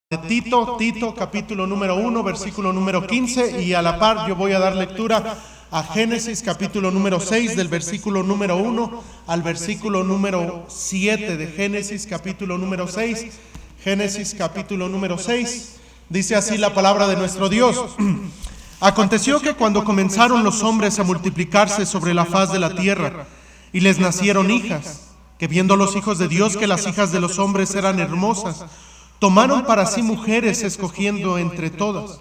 de Tito capítulo número 1, versículo número 15, y a la par yo voy a dar lectura a Génesis capítulo número 6, del versículo número 1 al versículo número 7 de Génesis capítulo número 6. Génesis capítulo número 6, dice así la palabra de nuestro Dios. Aconteció que cuando comenzaron los hombres a multiplicarse sobre la faz de la tierra, y les nacieron hijas, que viendo los hijos de Dios que las hijas de los hombres eran hermosas, tomaron para sí mujeres, escogiendo entre todas.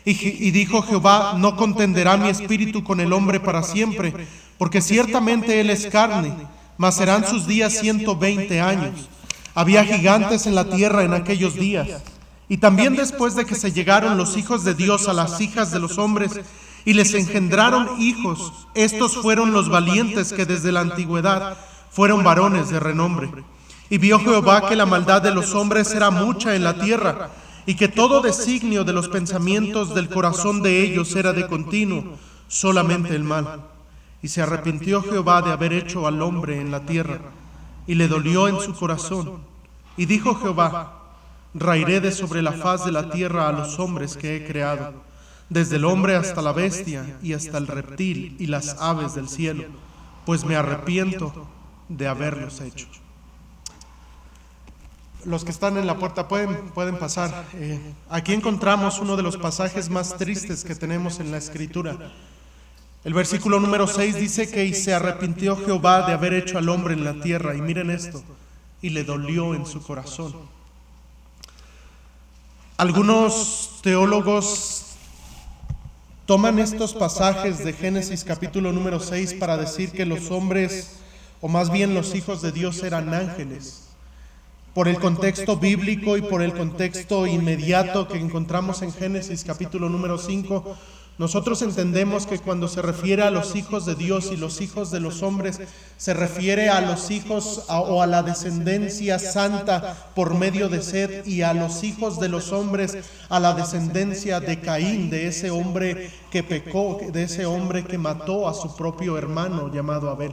Y dijo Jehová: no contenderá mi espíritu con el hombre para siempre, porque ciertamente él es carne, mas serán sus días 120 años. Había gigantes en la tierra en aquellos días. Y también después de que se llegaron los hijos de Dios a las hijas de los hombres, y les engendraron hijos, estos fueron los valientes que desde la antigüedad fueron varones de renombre. Y vio Jehová que la maldad de los hombres era mucha en la tierra, y que todo designio de los pensamientos del corazón de ellos era de continuo, solamente el mal. Y se arrepintió Jehová de haber hecho al hombre en la tierra, y le dolió en su corazón. Y dijo Jehová: raeré de sobre la faz de la tierra a los hombres que he creado, desde el hombre hasta la bestia, y hasta el reptil y las aves del cielo, pues me arrepiento de haberlos hecho. Los que están en la puerta pueden pasar. Aquí encontramos uno de los pasajes más tristes que tenemos en la Escritura. El versículo número 6 dice que y se arrepintió Jehová de haber hecho al hombre en la tierra. Y miren esto: y le dolió en su corazón. Algunos teólogos toman estos pasajes de Génesis capítulo número 6 para decir que los hombres, o más bien los hijos de Dios, eran ángeles. Por el contexto bíblico y por el contexto inmediato que encontramos en Génesis capítulo número 5, nosotros entendemos que cuando se refiere a los hijos de Dios y los hijos de los hombres, se refiere a los hijos o a la descendencia santa por medio de Set, y a los hijos de los hombres a la descendencia de Caín, de ese hombre que pecó, de ese hombre que mató a su propio hermano llamado Abel.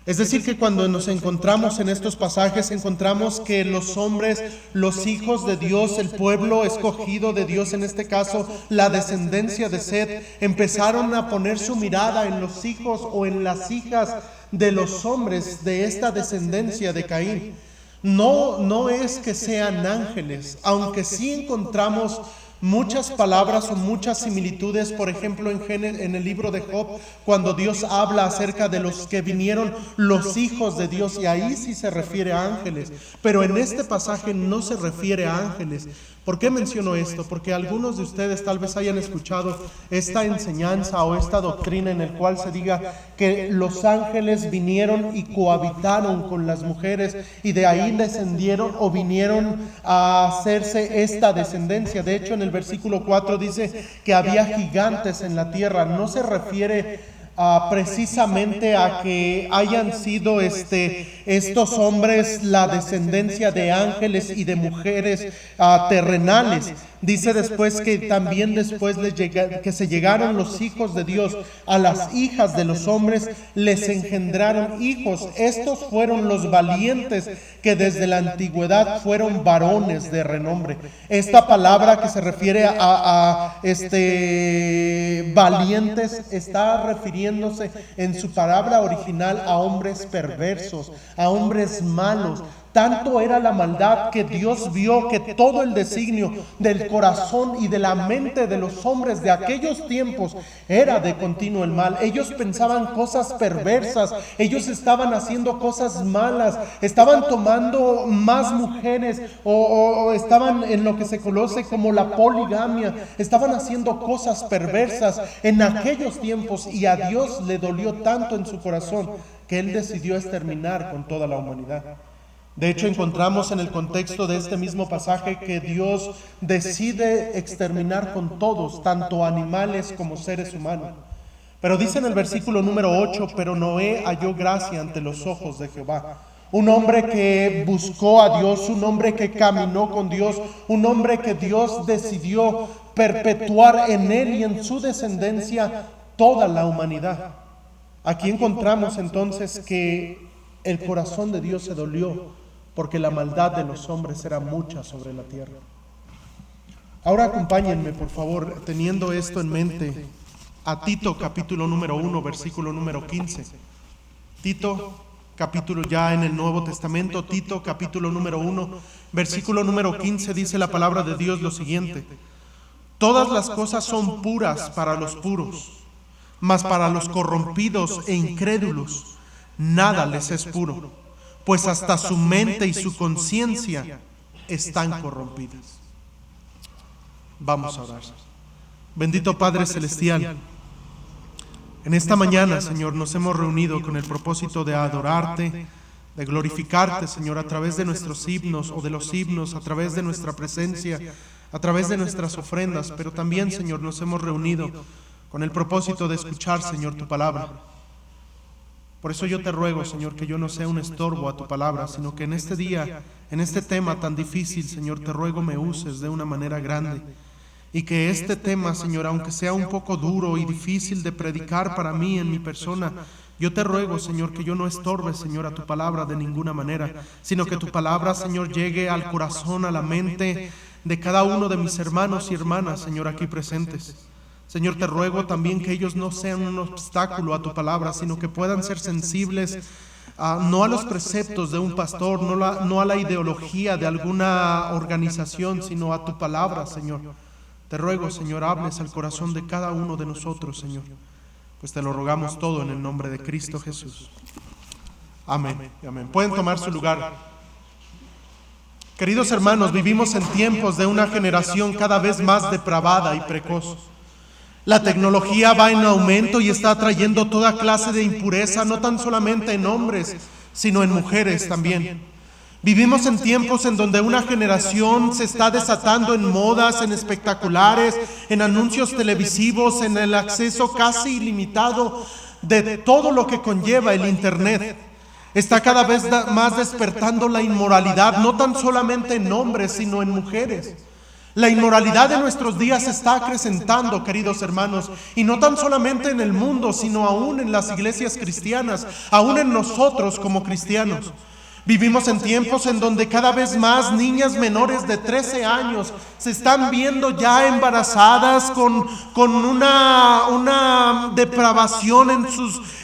Es decir, que cuando nos encontramos en estos pasajes, encontramos que los hombres, los hijos de Dios, el pueblo escogido de Dios, en este caso la descendencia de Set, empezaron a poner su mirada en los hijos o en las hijas de los hombres de esta descendencia de Caín. No es que sean ángeles, aunque sí encontramos muchas palabras o muchas similitudes, por ejemplo en el libro de Job, cuando Dios habla acerca de los que vinieron, los hijos de Dios, y ahí sí se refiere a ángeles, pero en este pasaje no se refiere a ángeles. ¿Por qué menciono esto? Porque algunos de ustedes tal vez hayan escuchado esta enseñanza o esta doctrina en el cual se diga que los ángeles vinieron y cohabitaron con las mujeres, y de ahí descendieron o vinieron a hacerse esta descendencia. De hecho, en el versículo 4 dice que había gigantes en la tierra. No se refiere precisamente a que hayan sido estos hombres la descendencia de ángeles y de mujeres terrenales. Dice después que también después que se llegaron los hijos de Dios a las hijas de los hombres, les engendraron hijos. Estos fueron los valientes que desde la antigüedad fueron varones de renombre. Esta palabra que se refiere a valientes está refiriéndose en su palabra original a hombres perversos, a hombres malos. Tanto era la maldad que Dios vio que todo el designio del corazón y de la mente de los hombres de aquellos tiempos era de continuo el mal. Ellos pensaban cosas perversas, ellos estaban haciendo cosas malas, estaban tomando más mujeres o estaban en lo que se conoce como la poligamia, estaban haciendo cosas perversas en aquellos tiempos, y a Dios le dolió tanto en su corazón que Él decidió exterminar con toda la humanidad. De hecho, encontramos en el contexto de este mismo pasaje que Dios decide exterminar con todos, tanto animales como seres humanos. Pero dice en el versículo número 8: pero Noé halló gracia ante los ojos de Jehová. Un hombre que buscó a Dios, un hombre que caminó con Dios, un hombre que Dios decidió perpetuar en él y en su descendencia toda la humanidad. Aquí encontramos entonces que el corazón de Dios se dolió porque la maldad de los hombres era mucha sobre la tierra. Ahora acompáñenme, por favor, teniendo esto en mente, a Tito capítulo número 1, versículo número 15. Tito capítulo ya en el Nuevo Testamento, Tito capítulo número 1, versículo número 15, dice la palabra de Dios lo siguiente: todas las cosas son puras para los puros, mas para los corrompidos e incrédulos nada les es puro, pues hasta su mente y su conciencia están corrompidas. Vamos a orar. Bendito Padre Celestial, en esta mañana, Señor, nos hemos reunido con el propósito de adorarte, de glorificarte, Señor, a través de nuestros himnos o de los himnos, a través de nuestra presencia, a través de nuestras ofrendas, pero también, Señor, nos hemos reunido con el propósito de escuchar, Señor, tu palabra. Por eso yo te ruego, Señor, que yo no sea un estorbo a tu palabra, sino que en este día, en este tema tan difícil, Señor, te ruego me uses de una manera grande. Y que este tema, Señor, aunque sea un poco duro y difícil de predicar para mí en mi persona, yo te ruego, Señor, que yo no estorbe, Señor, a tu palabra de ninguna manera, sino que tu palabra, Señor, llegue al corazón, a la mente de cada uno de mis hermanos y hermanas, Señor, aquí presentes. Señor, te ruego también que ellos no sean un obstáculo a tu palabra, sino que puedan ser sensibles no a los preceptos de un pastor, no a la ideología de alguna organización, sino a tu palabra, Señor. Te ruego, Señor, hables al corazón de cada uno de nosotros, Señor, pues te lo rogamos todo en el nombre de Cristo Jesús. Amén. Amén. Pueden tomar su lugar. Queridos hermanos, vivimos en tiempos de una generación cada vez más depravada y precoz. La tecnología va en aumento y está trayendo toda clase de impureza, no tan solamente en hombres, sino en mujeres también. Vivimos en tiempos en donde una generación se está desatando en modas, en espectaculares, en anuncios televisivos, en el acceso casi ilimitado de todo lo que conlleva el Internet. Está cada vez más despertando la inmoralidad, no tan solamente en hombres, sino en mujeres. La inmoralidad de nuestros días se está acrecentando, queridos hermanos, y no tan solamente en el mundo, sino aún en las iglesias cristianas, aún en nosotros como cristianos. Vivimos en tiempos en donde cada vez más niñas menores de 13 años se están viendo ya embarazadas con una depravación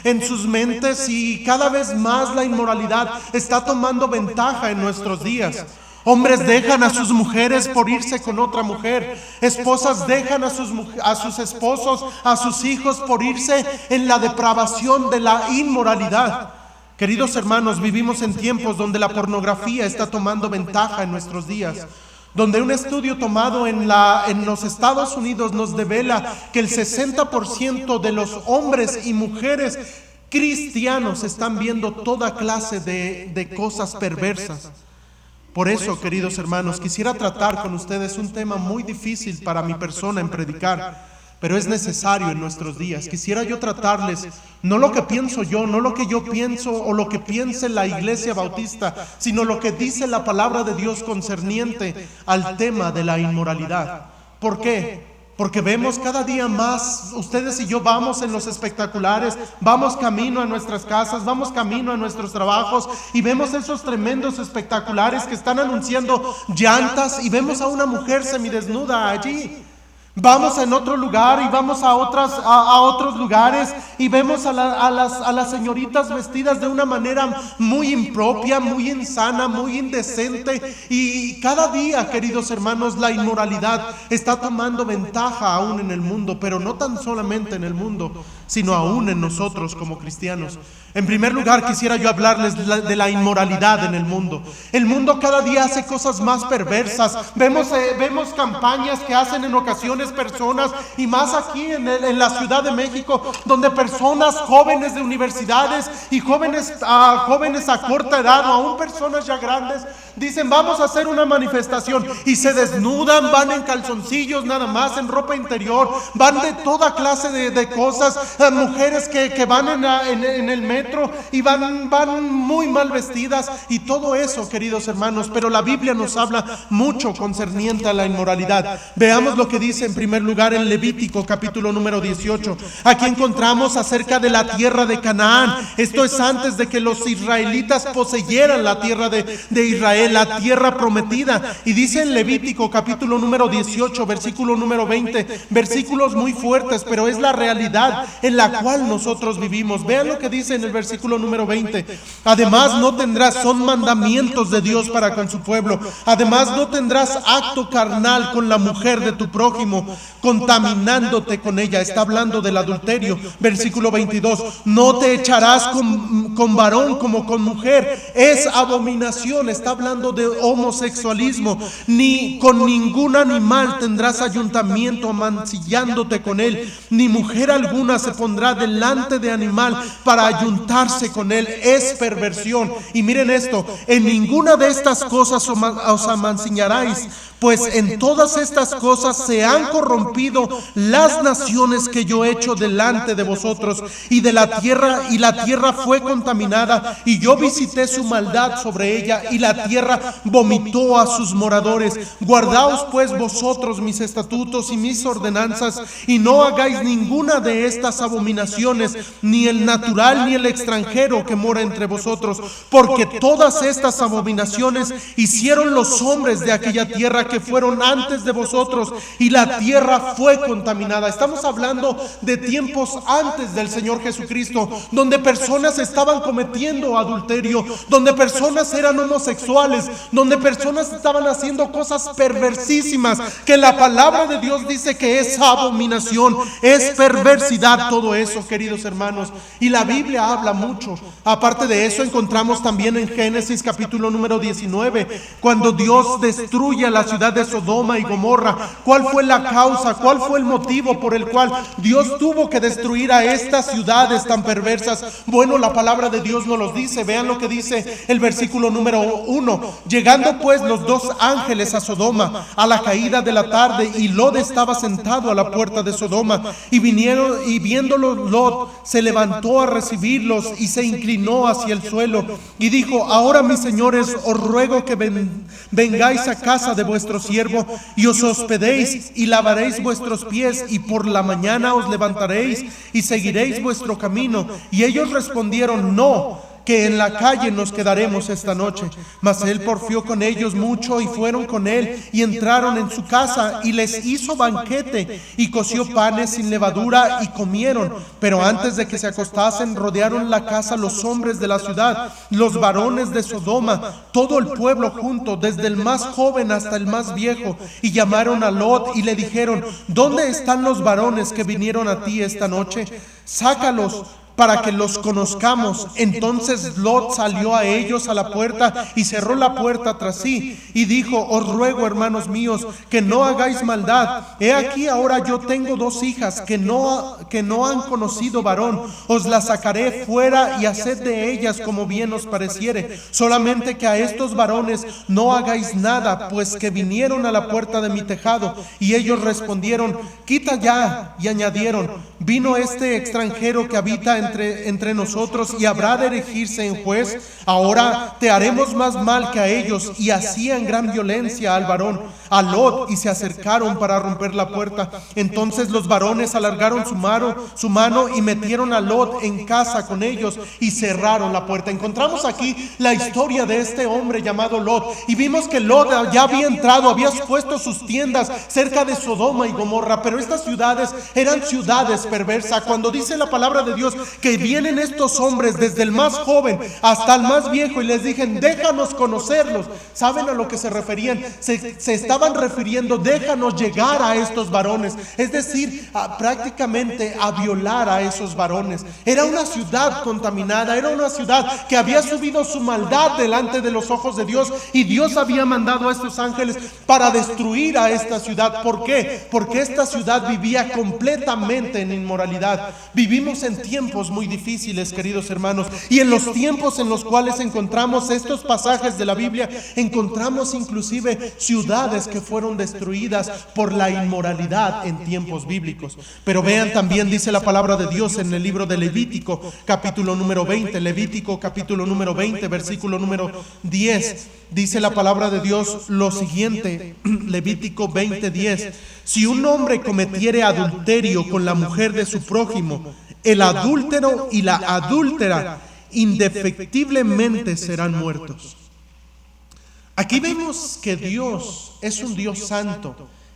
en sus mentes, y cada vez más la inmoralidad está tomando ventaja en nuestros días. Hombres dejan a sus mujeres por irse con otra mujer. Esposas dejan a sus esposos, a sus hijos por irse en la depravación de la inmoralidad. Queridos hermanos, vivimos en tiempos donde la pornografía está tomando ventaja en nuestros días, donde un estudio tomado en los Estados Unidos nos devela que el 60% de los hombres y mujeres cristianos están viendo toda clase de cosas perversas. Por eso, queridos hermanos, quisiera tratar con ustedes un tema muy difícil para mi persona en predicar, pero es necesario en nuestros días. Quisiera yo tratarles no lo que pienso yo, no lo que yo pienso o lo que piense la Iglesia Bautista, sino lo que dice la palabra de Dios concerniente al tema de la inmoralidad. ¿Por qué? Porque vemos cada día más, ustedes y yo vamos en los espectaculares, vamos camino a nuestras casas, vamos camino a nuestros trabajos y vemos esos tremendos espectaculares que están anunciando llantas, y vemos a una mujer semidesnuda allí. Vamos en otro lugar y vamos a otros lugares y vemos a las señoritas vestidas de una manera muy impropia, muy insana, muy indecente. Y cada día, queridos hermanos, la inmoralidad está tomando ventaja aún en el mundo, pero no tan solamente en el mundo, sino aún en nosotros como cristianos. En primer lugar, quisiera yo hablarles de la inmoralidad en el mundo. El mundo cada día hace cosas más perversas. Vemos campañas que hacen en ocasiones personas, y más aquí en la Ciudad de México, donde personas jóvenes de universidades y jóvenes a corta edad, o aún personas ya grandes, dicen vamos a hacer una manifestación, y se desnudan, van en calzoncillos nada más, en ropa interior, van de toda clase de cosas, mujeres que van en el metro y van muy mal vestidas y todo eso, queridos hermanos. Pero la Biblia nos habla mucho concerniente a la inmoralidad. Veamos lo que dice en primer lugar en Levítico capítulo número 18. Aquí encontramos acerca de la tierra de Canaán. Esto es antes de que los israelitas poseyeran la tierra de Israel, la tierra prometida. Y dice en Levítico capítulo número 18, versículo número 20, versículos muy fuertes, pero es la realidad en la cual nosotros vivimos. Vean lo que dice en el versículo número 20. Además no tendrás, son mandamientos de Dios para con su pueblo. Además no tendrás acto carnal con la mujer de tu prójimo, contaminándote con ella. Está hablando del adulterio. Versículo 22. No te echarás con varón como con mujer. Es abominación. Está hablando de homosexualismo. Ni con ningún animal tendrás ayuntamiento mancillándote con él. Ni mujer alguna se pondrá delante de animal para ayuntarse con él. Es perversión. Y miren esto: en ninguna de estas cosas os amancillaréis, pues en todas estas cosas se han corrompido las naciones que yo he hecho delante de vosotros, y la tierra fue contaminada, y yo visité su maldad sobre ella, y la tierra vomitó a sus moradores. Guardaos pues vosotros mis estatutos y mis ordenanzas, y no hagáis ninguna de estas abominaciones, ni el natural ni el extranjero que mora entre vosotros, porque todas estas abominaciones hicieron los hombres de aquella tierra que fueron antes de vosotros, y la tierra fue contaminada. Estamos hablando de tiempos antes del Señor Jesucristo, donde personas estaban cometiendo adulterio, donde personas eran homosexuales, donde personas estaban haciendo cosas perversísimas, que la palabra de Dios dice que es abominación, es perversidad, todo eso, queridos hermanos. Y la Biblia habla mucho. Aparte de eso, encontramos también en Génesis capítulo número 19, cuando Dios destruye a la ciudad de Sodoma y Gomorra. ¿Cuál fue la causa? ¿Cuál fue el motivo por el cual Dios tuvo que destruir a estas ciudades tan perversas? Bueno, la palabra de Dios nos los dice. Vean lo que dice el versículo número 1. Llegando pues los dos ángeles a Sodoma a la caída de la tarde, y Lot estaba sentado a la puerta de Sodoma, y vinieron, y viéndolos Lot se levantó a recibirlos y se inclinó hacia el suelo y dijo: ahora mis señores, os ruego que vengáis a casa de vuestro siervo y os hospedéis y lavaréis vuestros pies, y por la mañana os levantaréis y seguiréis vuestro camino. Y ellos respondieron: no, que en la calle nos quedaremos esta noche. Mas él porfió con ellos mucho, y fueron con él y entraron en su casa, y les hizo banquete y coció panes sin levadura, y comieron. Pero antes de que se acostasen, rodearon la casa los hombres de la ciudad, los varones de Sodoma, todo el pueblo junto, desde el más joven hasta el más viejo, y llamaron a Lot y le dijeron: ¿dónde están los varones que vinieron a ti esta noche? Sácalos para que los conozcamos. Entonces Lot salió a ellos a la puerta y cerró la puerta tras sí, y dijo: os ruego, hermanos míos, que no hagáis maldad. He aquí ahora yo tengo dos hijas que no han conocido varón. Os las sacaré fuera y haced de ellas como bien os pareciere. Solamente que a estos varones no hagáis nada, pues que vinieron a la puerta de mi tejado. Y ellos respondieron: quita ya. Y añadieron: vino este extranjero que habita entre nosotros, y habrá de erigirse en juez. Ahora te haremos más mal que a ellos. Y hacían gran violencia al varón, a Lot, y se acercaron para romper la puerta. Entonces los varones alargaron su mano y metieron a Lot en casa con ellos y cerraron la puerta. Encontramos aquí la historia de este hombre llamado Lot, y vimos que Lot ya había entrado, había puesto sus tiendas cerca de Sodoma y Gomorra, pero estas ciudades eran ciudades perversas. Cuando dice la palabra de Dios que vienen estos hombres desde el más joven hasta el más viejo y les dijeron: déjanos conocerlos, ¿saben a lo que se referían? Se estaban refiriendo: déjanos llegar a estos varones, es decir, prácticamente a violar a esos varones. Era una ciudad contaminada, era una ciudad que había subido su maldad delante de los ojos de Dios, y Dios había mandado a estos ángeles para destruir a esta ciudad. ¿Por qué? Porque esta ciudad vivía completamente en inmoralidad. Vivimos en tiempos muy difíciles, queridos hermanos, y en los tiempos en los cuales encontramos estos pasajes de la Biblia, encontramos inclusive ciudades que fueron destruidas por la inmoralidad en tiempos bíblicos. Pero vean también, dice la palabra de Dios en el libro de Levítico, capítulo número 20, Levítico capítulo número 20, versículo número 10, dice la palabra de Dios lo siguiente, Levítico 20:10: si un hombre cometiere adulterio con la mujer de su prójimo, el adúltero y la adúltera indefectiblemente serán muertos. Aquí vemos que Dios es un Dios santo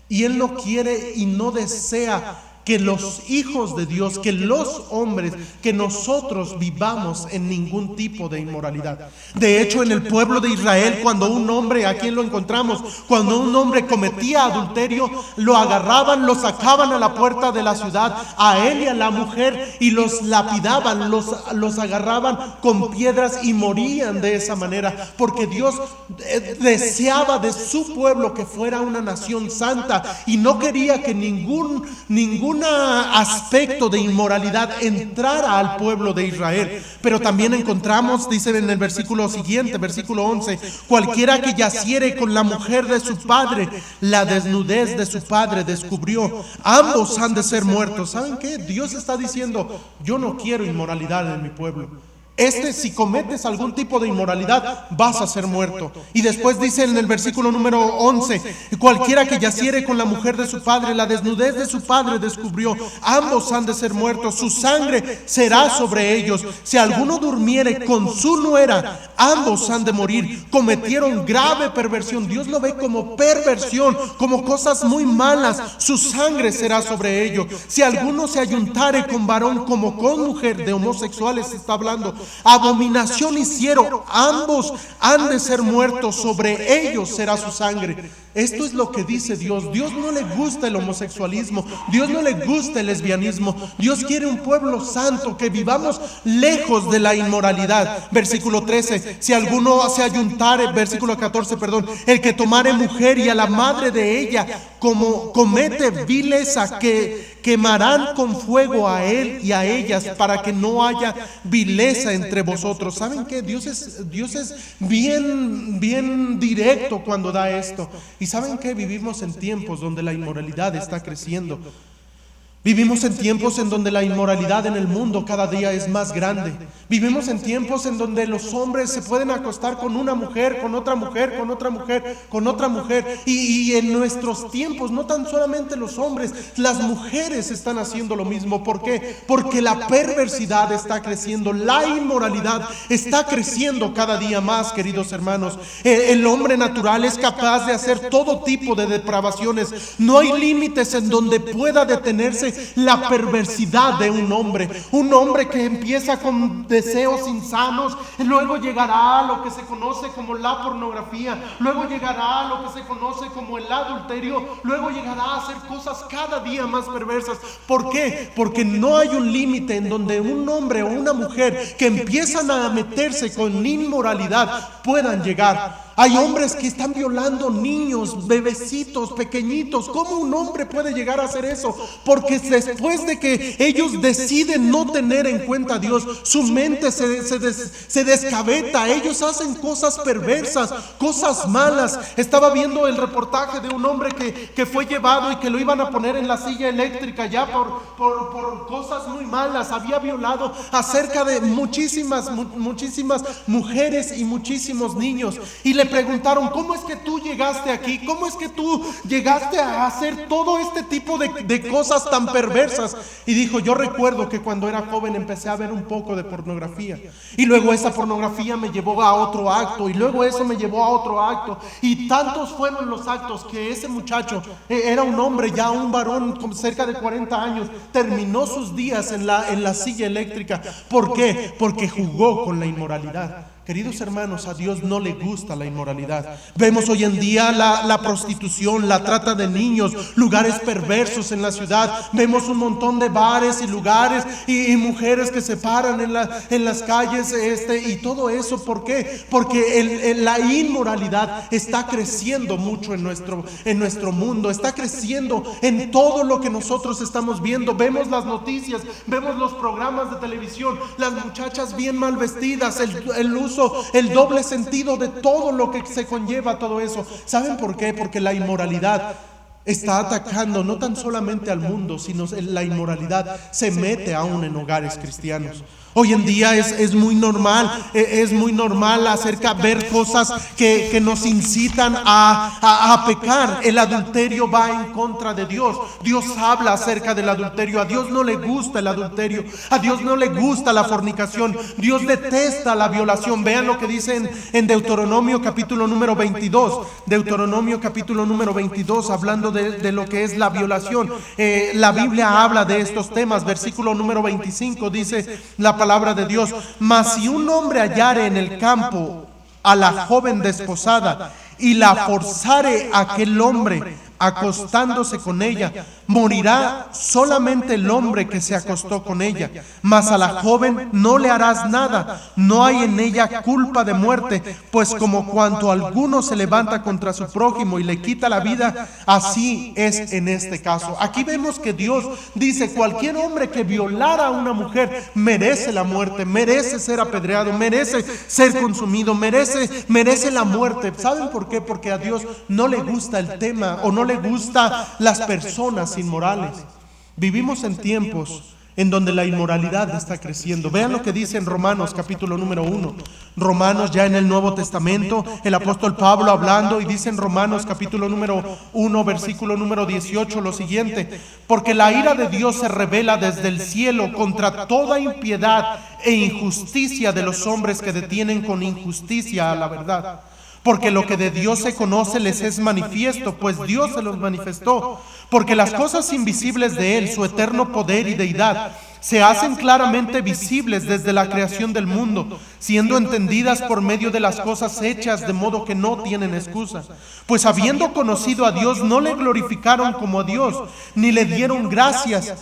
y Él no quiere y no desea que los hijos de Dios, que los hombres, que nosotros vivamos en ningún tipo de inmoralidad. De hecho, en el pueblo de Israel, cuando un hombre, aquí lo encontramos, cuando un hombre cometía adulterio, lo agarraban, lo sacaban a la puerta de la ciudad, a él y a la mujer, y los lapidaban, los agarraban con piedras y morían de esa manera, porque Dios deseaba de su pueblo que fuera una nación santa y no quería que ningún aspecto de inmoralidad entrara al pueblo de Israel. Pero también encontramos, dice en el versículo siguiente, versículo 11: cualquiera que yaciere con la mujer de su padre, la desnudez de su padre descubrió, ambos han de ser muertos. ¿Saben qué? Dios está diciendo: yo no quiero inmoralidad en mi pueblo. Si cometes algún tipo de inmoralidad, vas a ser muerto. Y después dice en el versículo número 11: cualquiera que yaciere con la mujer de su padre, la desnudez de su padre descubrió, ambos han de ser muertos, su sangre será sobre ellos. Si alguno durmiere con su nuera, ambos han de morir. Cometieron grave perversión. Dios lo ve como perversión, como cosas muy malas. Su sangre será sobre ellos. Si alguno se ayuntare con varón como con mujer, de homosexuales está hablando, abominación hicieron, ambos han de ser muertos, sobre ellos será su sangre. Esto es lo que dice Dios. Dios no le gusta el homosexualismo, Dios no le gusta el lesbianismo. Dios quiere un pueblo santo, que vivamos lejos de la inmoralidad. Versículo 13: si alguno se ayuntare, versículo 14, perdón, el que tomare mujer y a la madre de ella, como comete vileza, que quemarán con fuego a él y a ellas, para que no haya vileza entre vosotros. ¿Saben qué? Dios es bien directo cuando da esto. Y ¿saben qué? Vivimos en tiempos donde la inmoralidad está creciendo. Vivimos en tiempos en donde la inmoralidad en el mundo cada día es más grande. Vivimos en tiempos en donde los hombres se pueden acostar con una mujer, con otra mujer, con otra mujer, con otra mujer. Y en nuestros tiempos, no tan solamente los hombres, las mujeres están haciendo lo mismo. ¿Por qué? Porque la perversidad está creciendo, la inmoralidad está creciendo cada día más, queridos hermanos. El hombre natural es capaz de hacer todo tipo de depravaciones. No hay límites en donde pueda detenerse la perversidad de un hombre que empieza con deseos insanos, luego llegará a lo que se conoce como la pornografía, luego llegará a lo que se conoce como el adulterio, luego llegará a hacer cosas cada día más perversas. ¿Por qué? Porque no hay un límite en donde un hombre o una mujer que empiezan a meterse con inmoralidad puedan llegar. Hay hombres que están violando niños, bebecitos, pequeñitos. ¿Cómo un hombre puede llegar a hacer eso? Porque después de que ellos deciden no tener en cuenta a Dios, su mente se descabeta. Ellos hacen cosas perversas, cosas malas. Estaba viendo el reportaje de un hombre que fue llevado y que lo iban a poner en la silla eléctrica ya por cosas muy malas. Había violado a cerca de muchísimas mujeres y muchísimos niños. Y le preguntaron: ¿cómo es que tú llegaste aquí? ¿Cómo es que tú llegaste a hacer todo este tipo de cosas tan perversas? Y dijo: yo recuerdo que cuando era joven empecé a ver un poco de pornografía, y luego esa pornografía me llevó a otro acto, y luego eso me llevó a otro acto, y tantos fueron los actos que ese muchacho, era un hombre ya, un varón con cerca de 40 años, terminó sus días en la silla eléctrica. ¿Por qué? Porque jugó con la inmoralidad. Queridos hermanos, a Dios no le gusta la inmoralidad. Vemos hoy en día la prostitución, la trata de niños, lugares perversos en la ciudad. Vemos un montón de bares y lugares y mujeres que se paran en las calles y todo eso. ¿Por qué? Porque la inmoralidad está creciendo mucho en nuestro mundo. Está creciendo en todo lo que nosotros estamos viendo. Vemos las noticias, vemos los programas de televisión, las muchachas bien mal vestidas, el uso uso, el doble sentido de todo lo que se conlleva todo eso. ¿Saben por qué? Porque la inmoralidad está atacando no tan solamente al mundo, sino la inmoralidad se mete aún en hogares cristianos. Hoy en día es muy normal, ver cosas que nos incitan a pecar. El adulterio va en contra de Dios. Dios habla acerca del adulterio. A Dios no le gusta el adulterio. A Dios no le gusta la fornicación. Dios detesta la violación. Vean lo que dice en Deuteronomio capítulo número 22. Deuteronomio capítulo número 22, hablando de lo que es la violación. La Biblia habla de estos temas. Versículo número 25 dice la palabra de Dios: mas si un hombre hallare en el campo a la joven desposada y la forzare a aquel hombre acostándose con ella, morirá solamente el hombre que se acostó con ella, mas a la joven no le harás nada, no hay en ella culpa de muerte, pues como cuanto alguno se levanta contra su prójimo y le quita la vida, así es en este caso. Aquí vemos que Dios dice: cualquier hombre que violara a una mujer merece la muerte, merece ser apedreado, merece ser consumido, merece la muerte. ¿Saben por qué? Porque a Dios no le gusta el tema, o no le gusta las personas inmorales. Vivimos en tiempos en donde la inmoralidad está creciendo. Vean lo que dice en Romanos capítulo número 1. Romanos, ya en el Nuevo Testamento, el apóstol Pablo hablando, y dice en Romanos capítulo número 1, versículo número 18 lo siguiente: porque la ira de Dios se revela desde el cielo contra toda impiedad e injusticia de los hombres que detienen con injusticia a la verdad. Porque lo que de Dios se conoce les es manifiesto, pues Dios se los manifestó. Porque las cosas invisibles de Él, su eterno poder y deidad, se hacen claramente visibles desde la creación del mundo, siendo entendidas por medio de las cosas hechas, de modo que no tienen excusa. Pues habiendo conocido a Dios, no le glorificaron como a Dios, ni le dieron gracias,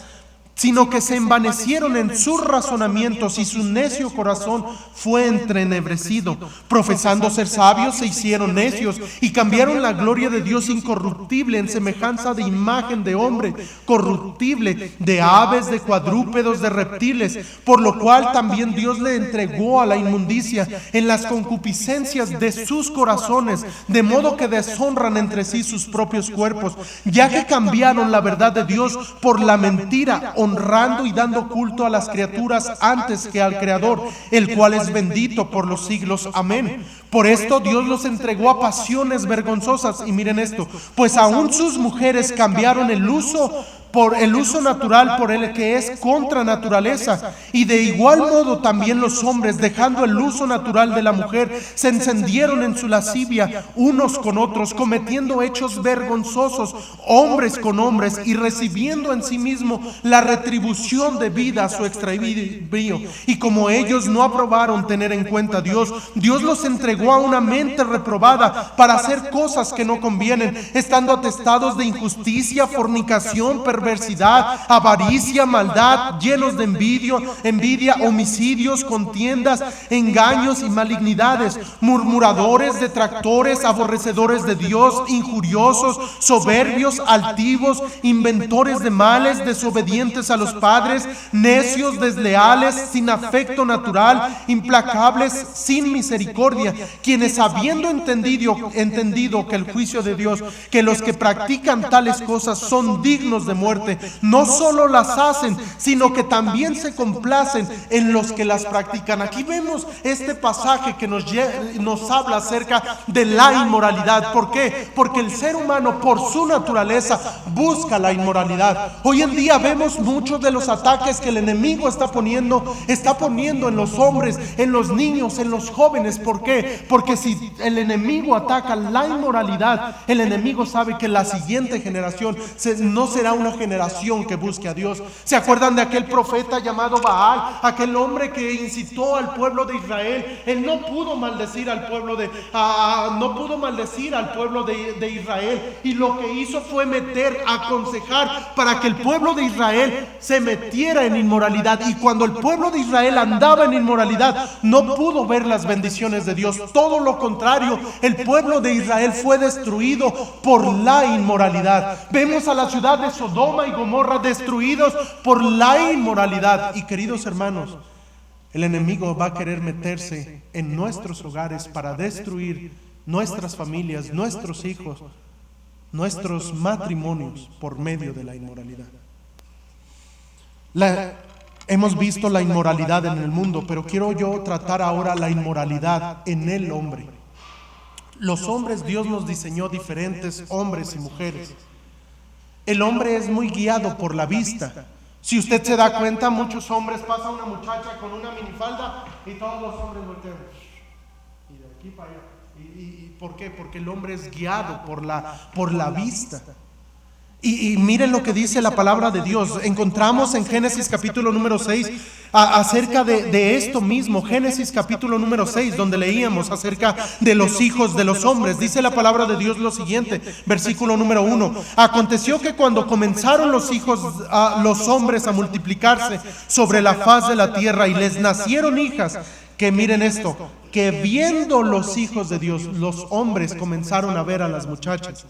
sino que se envanecieron en sus razonamientos, y su necio corazón fue entrenebrecido. Profesando ser sabios, se hicieron necios, y cambiaron la gloria de Dios incorruptible en semejanza de imagen de hombre corruptible, de aves, de cuadrúpedos, de reptiles, por lo cual también Dios le entregó a la inmundicia en las concupiscencias de sus corazones, de modo que deshonran entre sí sus propios cuerpos, ya que cambiaron la verdad de Dios por la mentira, honrando y dando culto a las criaturas antes que al Creador, el cual es bendito por los siglos. Amén. Por esto Dios los entregó a pasiones vergonzosas. Y miren esto: pues aún sus mujeres cambiaron el uso natural por el que es contra naturaleza, y de igual modo también los hombres, dejando el uso natural de la mujer, se encendieron en su lascivia unos con otros, cometiendo hechos vergonzosos hombres con hombres, y recibiendo en sí mismo la retribución debida a su extravío. Y como ellos no aprobaron tener en cuenta a Dios, Dios los entregó a una mente reprobada para hacer cosas que no convienen, estando atestados de injusticia, fornicación, perversidad, avaricia, maldad, llenos de envidia, homicidios, contiendas, engaños y malignidades, murmuradores, detractores, aborrecedores de Dios, injuriosos, soberbios, altivos, inventores de males, desobedientes a los padres, necios, desleales, sin afecto natural, implacables, sin misericordia, quienes habiendo entendido que el juicio de Dios, que los que practican tales cosas son dignos de muerte, no solo las hacen, sino que también se complacen en los que las practican. Aquí vemos este pasaje que nos habla acerca de la inmoralidad. ¿Por qué? Porque el ser humano, por su naturaleza, busca la inmoralidad. Hoy en día vemos muchos de los ataques que el enemigo está poniendo en los hombres, en los niños, en los jóvenes. ¿Por qué? Porque si el enemigo ataca la inmoralidad, el enemigo sabe que la siguiente generación no será una generación que busque a Dios. ¿Se acuerdan de aquel profeta llamado Baal? Aquel hombre que incitó al pueblo de Israel. Él no pudo maldecir al pueblo de Israel, y lo que hizo fue aconsejar para que el pueblo de Israel se metiera en inmoralidad. Y cuando el pueblo de Israel andaba en inmoralidad, no pudo ver las bendiciones de Dios. Todo lo contrario, el pueblo de Israel fue destruido por la inmoralidad. Vemos a la ciudad de Sodoma y Gomorra destruidos por la inmoralidad. Y queridos hermanos, El enemigo va a querer meterse en nuestros hogares para destruir nuestras familias, nuestros hijos, nuestros matrimonios por medio de la inmoralidad. Hemos visto la inmoralidad en el mundo, pero quiero yo tratar ahora la inmoralidad en el hombre. Los hombres, Dios nos diseñó diferentes hombres y mujeres. El hombre es muy guiado por la vista. Si usted se da cuenta, muchos hombres, pasa una muchacha con una minifalda y todos los hombres voltean. Y de aquí para allá. ¿Y por qué? Porque el hombre es guiado por la vista. Y miren lo que dice la palabra de Dios. Encontramos en Génesis capítulo número 6 acerca de esto mismo. Génesis capítulo número 6, donde leíamos acerca de los hijos de los hombres. Dice la palabra de Dios lo siguiente, versículo número 1. Aconteció que cuando comenzaron los hijos, los hombres a multiplicarse sobre la faz de la tierra y les nacieron hijas, que miren esto, que viendo los hijos de Dios, los hombres comenzaron a ver a las muchachas.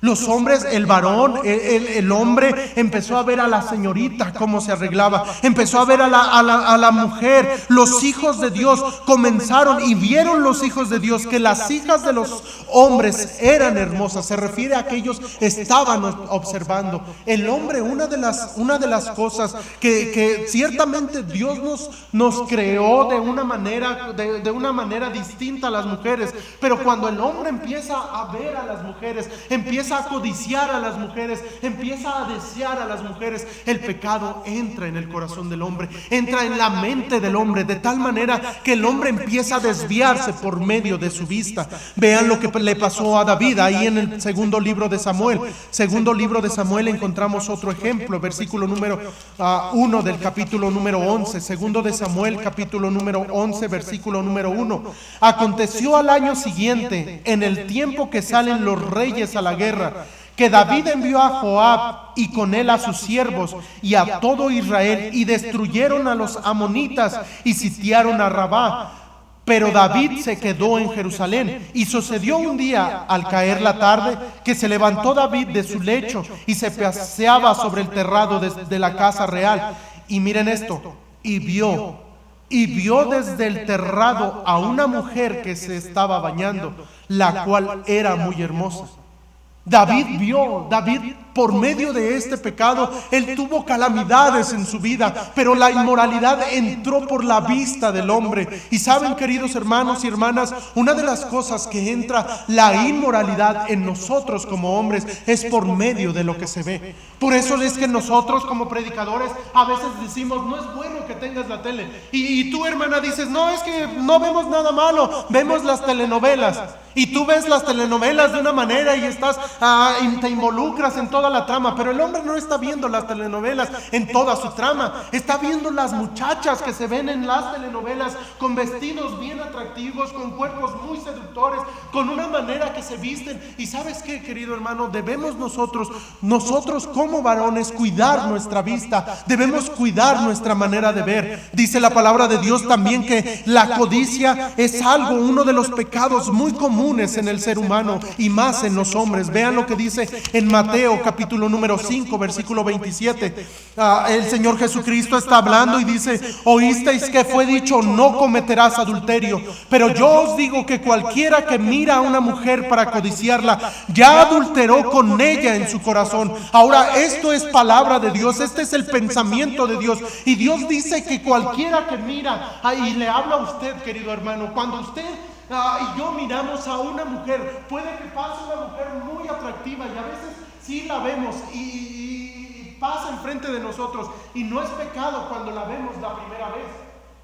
Los hombres, el varón, el hombre empezó a ver a la señorita cómo se arreglaba, empezó a ver a la mujer. Los hijos de Dios comenzaron y vieron los hijos de Dios que las hijas de los hombres eran hermosas. Se refiere a aquellos que estaban observando. El hombre, una de las cosas que ciertamente Dios nos creó de una manera distinta a las mujeres, pero cuando el hombre empieza a ver a las mujeres, empieza a codiciar a las mujeres, empieza a desear a las mujeres, el pecado entra en el corazón del hombre, entra en la mente del hombre, de tal manera que el hombre empieza a desviarse por medio de su vista. Vean lo que le pasó a David ahí en el segundo libro de Samuel. Segundo libro de Samuel encontramos otro ejemplo, versículo número 1 del capítulo número 11. Segundo de Samuel capítulo número 11, versículo número 1. Aconteció al año siguiente, en el tiempo que salen los reyes a la guerra, que David envió a Joab y con él a sus siervos y a todo Israel, y destruyeron a los amonitas y sitiaron a Rabá. Pero David se quedó en Jerusalén. Y sucedió un día, al caer la tarde, que se levantó David de su lecho y se paseaba sobre el terrado de la casa real. Y miren esto, y vio desde el terrado a una mujer que se estaba bañando, la cual era muy hermosa. David por medio de este pecado, él tuvo calamidades en su vida, pero la inmoralidad entró por la vista del hombre. Y saben, queridos hermanos y hermanas, una de las cosas que entra la inmoralidad en nosotros como hombres es por medio de lo que se ve. Por eso es que nosotros como predicadores a veces decimos, no es bueno que tengas la tele. Y tú, hermana, dices, no, es que no vemos nada malo, vemos las telenovelas. Y tú ves las telenovelas de una manera y te involucras en toda la trama, pero el hombre no está viendo las telenovelas en toda su trama, está viendo las muchachas que se ven en las telenovelas con vestidos bien atractivos, con cuerpos muy seductores, con una manera que se visten. Y ¿sabes qué, querido hermano? Debemos nosotros como varones cuidar nuestra vista, debemos cuidar nuestra manera de ver. Dice la palabra de Dios también que la codicia es uno de los pecados muy comunes en el ser humano y más en los hombres. Vean lo que dice en Mateo capítulo número 5, versículo 27. El Señor Jesucristo está hablando y dice, oísteis que fue dicho, no cometerás adulterio, pero yo os digo que cualquiera que mira a una mujer para codiciarla, ya adulteró con ella en su corazón. Ahora, esto es palabra de Dios, este es el pensamiento de Dios, y Dios dice que cualquiera que mira, y le habla a usted, querido hermano, cuando usted y yo miramos a una mujer, puede que pase una mujer muy atractiva y a veces sí la vemos y pasa enfrente de nosotros, y no es pecado cuando la vemos la primera vez.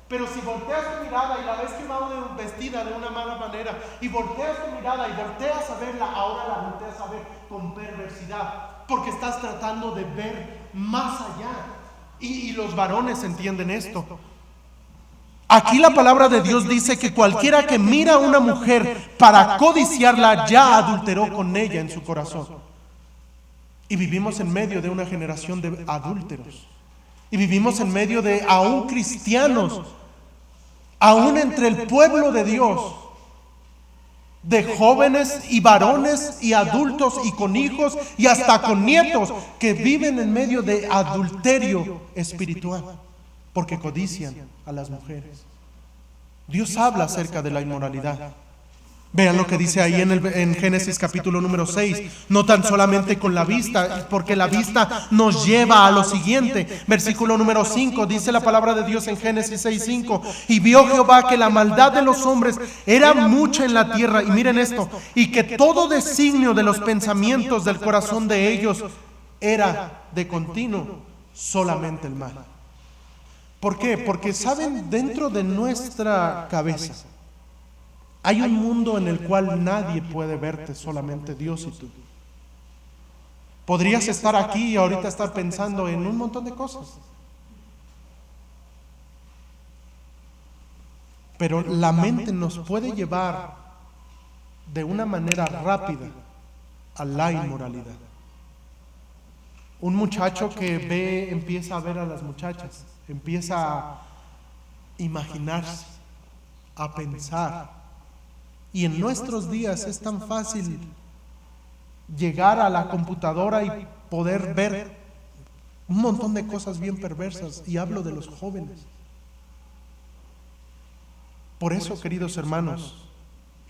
Pero si volteas tu mirada y la ves que va vestida de una mala manera, y volteas tu mirada y volteas a verla, ahora la volteas a ver con perversidad, porque estás tratando de ver más allá. Y los varones entienden esto. Aquí la palabra de Dios dice que cualquiera que mira a una mujer para codiciarla, ya adulteró con ella en su corazón. Y vivimos en medio de una generación de adúlteros. Y vivimos en medio de aún cristianos, aún entre el pueblo de Dios, de jóvenes y varones y adultos y con hijos y hasta con nietos que viven en medio de adulterio espiritual. porque codician a las mujeres. Dios habla acerca de la inmoralidad. Vean lo que dice ahí en Génesis capítulo número 6. No tan solamente con la vista, porque la vista nos lleva a lo siguiente. Versículo número 5, dice la palabra de Dios en Génesis 6:5. Y vio Jehová que la maldad de los hombres era mucha en la tierra. Y miren esto, y que todo designio de los pensamientos del corazón de ellos era de continuo solamente el mal. ¿Por qué? Porque saben, dentro de nuestra cabeza hay un mundo en el cual nadie puede verte, solamente Dios y tú. Podrías estar aquí y ahorita estar pensando en un montón de cosas, pero la mente nos puede llevar de una manera rápida a la inmoralidad. Un muchacho que empieza a ver a las muchachas, empieza a imaginarse, a pensar. Y en nuestros días es tan fácil llegar a la computadora y poder ver un montón de cosas bien perversas, y hablo de los jóvenes. Por eso, queridos hermanos,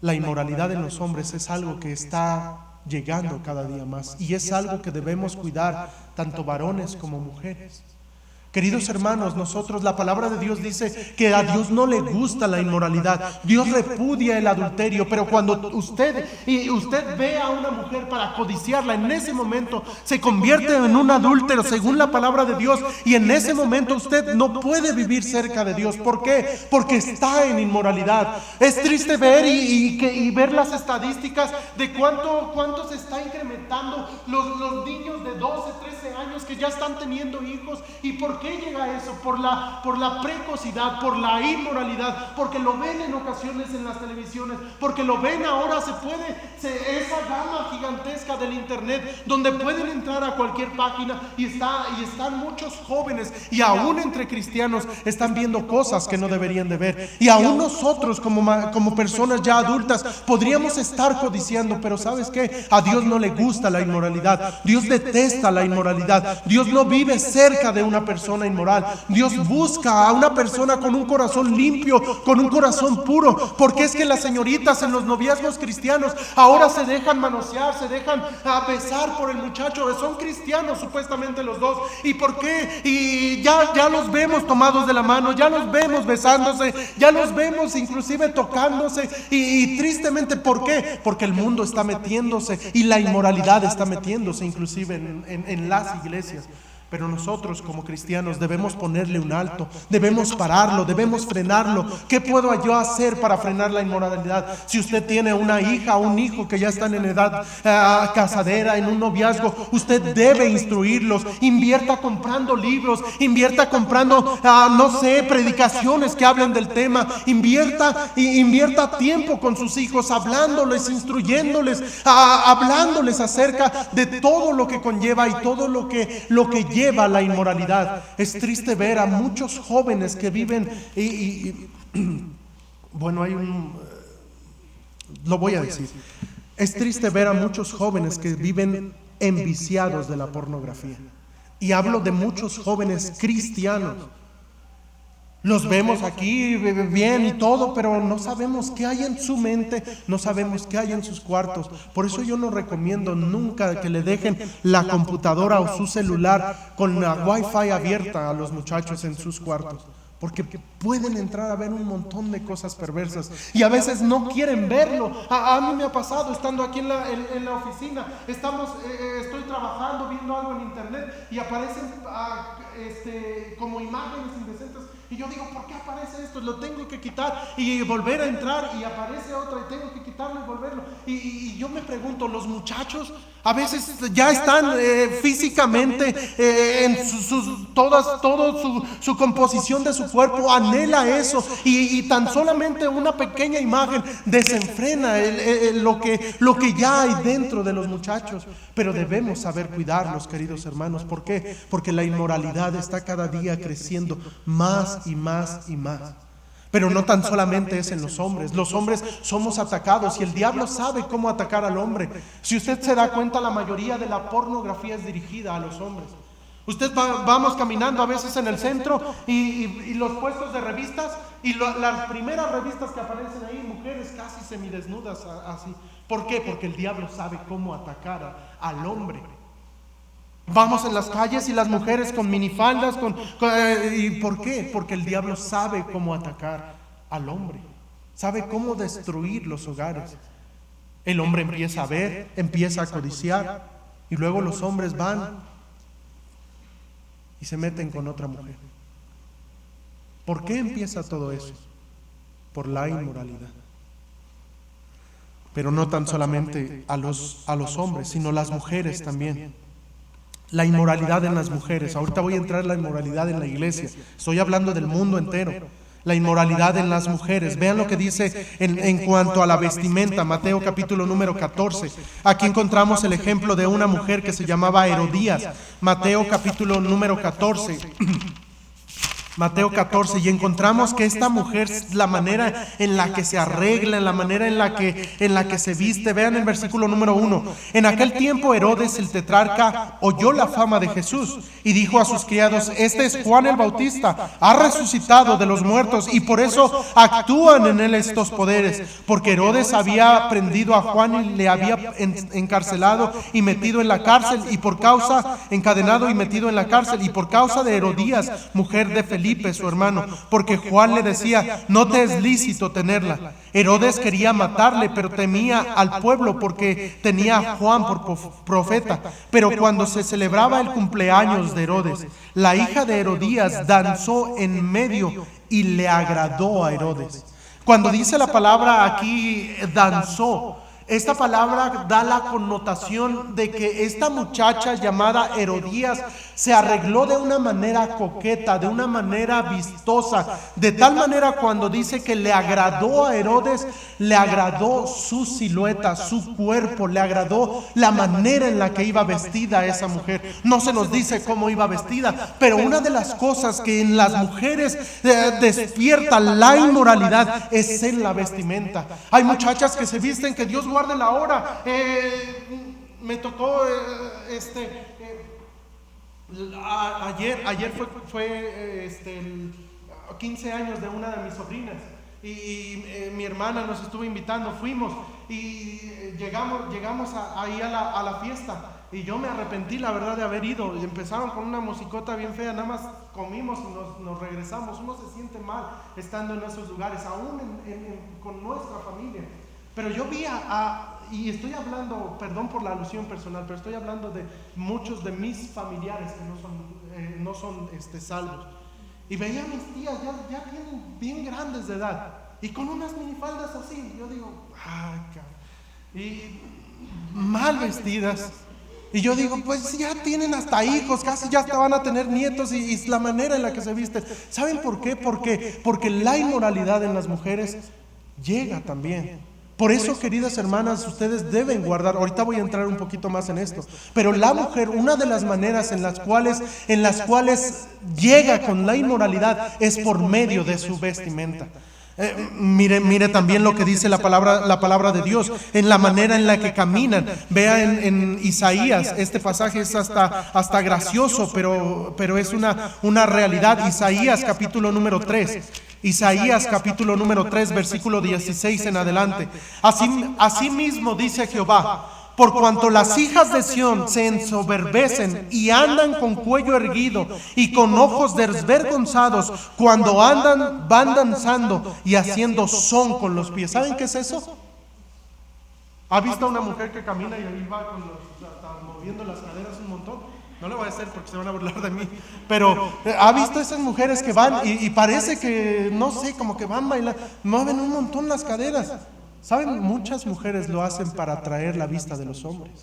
la inmoralidad en los hombres es algo que está llegando cada día más, y es algo que debemos cuidar, tanto varones como mujeres. Queridos hermanos, nosotros, la palabra de Dios dice que a Dios no le gusta la inmoralidad. Dios repudia el adulterio, pero cuando usted ve a una mujer para codiciarla, en ese momento se convierte en un adúltero según la palabra de Dios, y en ese momento usted no puede vivir cerca de Dios. ¿Por qué? Porque está en inmoralidad. Es triste ver y ver las estadísticas de cuánto se está incrementando los niños de 12, 13 años que ya están teniendo hijos. ¿Y por qué llega eso? Por la precocidad, por la inmoralidad, porque lo ven en ocasiones en las televisiones, porque lo ven ahora, esa gama gigantesca del internet, donde pueden entrar a cualquier página y están muchos jóvenes, y aún entre cristianos están viendo cosas que no deberían de ver, y aún nosotros como personas ya adultas podríamos estar codiciando. Pero ¿sabes qué? A Dios no le gusta la inmoralidad. Dios detesta la inmoralidad. Dios no vive cerca de una persona inmoral. Dios busca a una persona con un corazón limpio, con un corazón puro. Porque es que las señoritas en los noviazgos cristianos ahora se dejan manosear, se dejan besar por el muchacho. Son cristianos supuestamente los dos. ¿Y por qué? Y ya los vemos tomados de la mano, ya los vemos besándose, ya los vemos inclusive tocándose. Y tristemente, ¿por qué? Porque el mundo está metiéndose y la inmoralidad está metiéndose inclusive en las iglesias. Pero nosotros como cristianos debemos ponerle un alto, debemos pararlo, debemos frenarlo. ¿Qué puedo yo hacer para frenar la inmoralidad? Si usted tiene una hija o un hijo que ya están en edad casadera, en un noviazgo, usted debe instruirlos. Invierta comprando libros, invierta comprando, predicaciones que hablen del tema. Invierta tiempo con sus hijos, hablándoles, instruyéndoles, hablándoles acerca de todo lo que conlleva y todo lo que lleva la inmoralidad. Es triste ver a muchos jóvenes que viven lo voy a decir. Es triste ver a muchos jóvenes que viven enviciados de la pornografía. Y hablo de muchos jóvenes cristianos. Los vemos aquí bien y todo, pero no sabemos qué hay en su mente, no sabemos qué hay en sus cuartos. Por eso yo no recomiendo nunca que le dejen la computadora o su celular con la Wi-Fi abierta a los muchachos en sus cuartos, porque pueden entrar a ver un montón de cosas perversas y a veces no quieren verlo. A mí me ha pasado estando aquí en la oficina, estoy trabajando, viendo algo en internet y aparecen como imágenes indecentes. Y yo digo, ¿por qué aparece esto? Lo tengo que quitar y volver a entrar, y aparece otra y tengo que quitarlo y volverlo. Y yo me pregunto, los muchachos a veces ya están físicamente en su composición de su cuerpo, anhela eso, y tan solamente una pequeña imagen desenfrena lo que ya hay dentro de los muchachos. Pero debemos saber cuidarlos, queridos hermanos. ¿Por qué? Porque la inmoralidad está cada día creciendo más y más y más. Pero no tan solamente es en los hombres. Los hombres somos atacados y el diablo sabe cómo atacar al hombre. Si usted se da cuenta, la mayoría de la pornografía es dirigida a los hombres. Vamos caminando a veces en el centro y los puestos de revistas y las primeras revistas que aparecen ahí, mujeres casi semidesnudas así. ¿Por qué? Porque el diablo sabe cómo atacar al hombre. Vamos en las calles y las mujeres con minifaldas, ¿y por qué? Porque el diablo sabe cómo atacar al hombre, sabe cómo destruir los hogares. El hombre empieza a ver, empieza a codiciar, y luego los hombres van y se meten con otra mujer. ¿Por qué empieza todo eso? Por la inmoralidad. Pero no tan solamente a los hombres, sino las mujeres también. La inmoralidad en las mujeres. Ahorita voy a entrar en la inmoralidad en la iglesia. Estoy hablando del mundo entero. La inmoralidad en las mujeres. Vean lo que dice en cuanto a la vestimenta, Mateo capítulo número 14. Aquí encontramos el ejemplo de una mujer que se llamaba Herodías. Mateo capítulo número 14. Mateo 14, y encontramos que esta mujer, la manera en la que se arregla, en la manera en la que se viste. Vean el versículo número 1. En aquel tiempo Herodes el tetrarca oyó la fama de Jesús y dijo a sus criados: este es Juan el Bautista, ha resucitado de los muertos, y por eso actúan en él estos poderes. Porque Herodes había prendido a Juan y le había encarcelado y metido en la cárcel, encadenado y metido en la cárcel, y por causa de Herodías, mujer de Felipe, su hermano, porque Juan le decía: no te es lícito tenerla. Herodes quería matarle, pero temía al pueblo porque tenía a Juan por profeta. Pero cuando se celebraba el cumpleaños de Herodes, la hija de Herodías danzó en medio y le agradó a Herodes. Cuando dice la palabra aquí danzó, esta palabra da la connotación de que esta muchacha llamada Herodías se arregló de una manera coqueta, de una manera vistosa, de tal manera cuando dice que le agradó a Herodes, le agradó su silueta, su cuerpo, le agradó la manera en la que iba vestida esa mujer. No se nos dice cómo iba vestida, pero una de las cosas que en las mujeres despierta la inmoralidad es en la vestimenta. Hay muchachas que se visten, que Dios guarde la hora. Me tocó ayer fue el 15 años de una de mis sobrinas y mi hermana nos estuvo invitando, fuimos y llegamos ahí a la fiesta, y yo me arrepentí, la verdad, de haber ido. Y empezaron con una musicota bien fea, nada más comimos y nos regresamos. Uno se siente mal estando en esos lugares, aún con nuestra familia. Pero yo vi y estoy hablando, perdón por la alusión personal, pero estoy hablando de muchos de mis familiares que no son salvos. Y veía a mis tías ya tienen bien grandes de edad, y con unas minifaldas así. Yo digo, ay, y mal vestidas. Y yo digo, pues ya tienen hasta hijos, casi ya hasta van a tener nietos, y la manera en la que se visten. ¿Saben por qué? Porque la inmoralidad en las mujeres llega también. Por eso, queridas hermanas, ustedes deben guardar. Ahorita voy a entrar un poquito más en esto. Pero la mujer, una de las maneras en las cuales llega con la inmoralidad es por medio de su vestimenta. Mire también lo que dice la palabra de Dios, en la manera en la que caminan. Vea en Isaías, este pasaje es hasta gracioso, pero es una realidad. Isaías capítulo número 3. Isaías capítulo número 3, versículo 16 en adelante. Así mismo dice Jehová: por cuanto las hijas de Sión se ensoberbecen y andan con cuello erguido y con ojos desvergonzados, cuando van danzando y haciendo son con los pies. ¿Saben qué es eso? ¿Ha visto a una mujer que camina y ahí va moviendo las caderas un montón? No le voy a hacer porque se van a burlar de mí. Pero ¿ha visto esas mujeres que van y parece que, no sé, como que van bailando, mueven un montón las caderas? ¿Saben? Muchas mujeres lo hacen para atraer la vista de los hombres.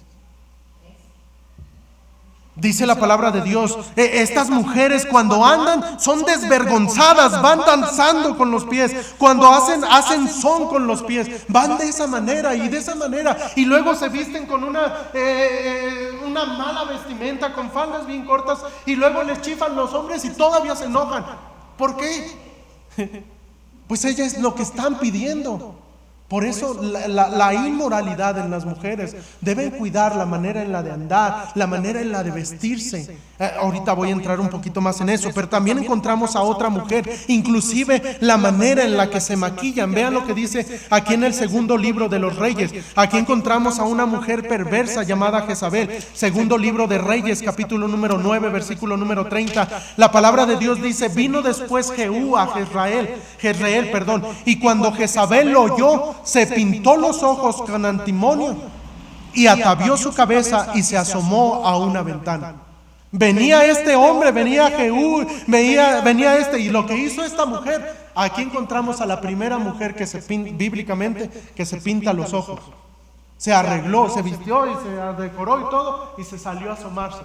Dice la palabra de Dios, estas mujeres cuando andan son desvergonzadas, van danzando con los pies. Cuando hacen son con los pies, van de esa manera y de esa manera. Y luego se visten con una mala vestimenta, con faldas bien cortas, y luego les chifan los hombres y todavía se enojan. ¿Por qué? Pues ellas es lo que están pidiendo. Por eso la inmoralidad en las mujeres, deben cuidar la manera en la de andar, la manera en la de vestirse. Ahorita voy a entrar un poquito más en eso, pero también encontramos a otra mujer, inclusive la manera en la que se maquillan. Vean lo que dice aquí en el segundo libro de los Reyes. Aquí encontramos a una mujer perversa llamada Jezabel. Segundo libro de Reyes, capítulo número 9, versículo número 30. La palabra de Dios dice: vino después Jehú a Jezreel, y cuando Jezabel lo oyó, se pintó los ojos con antimonio y atavió su cabeza y se asomó a una ventana. Venía este hombre, venía Jehú, venía este, y lo que hizo esta mujer, aquí encontramos a la primera mujer que bíblicamente que se pinta los ojos. Se arregló, se vistió y se decoró y todo, y se salió a asomarse.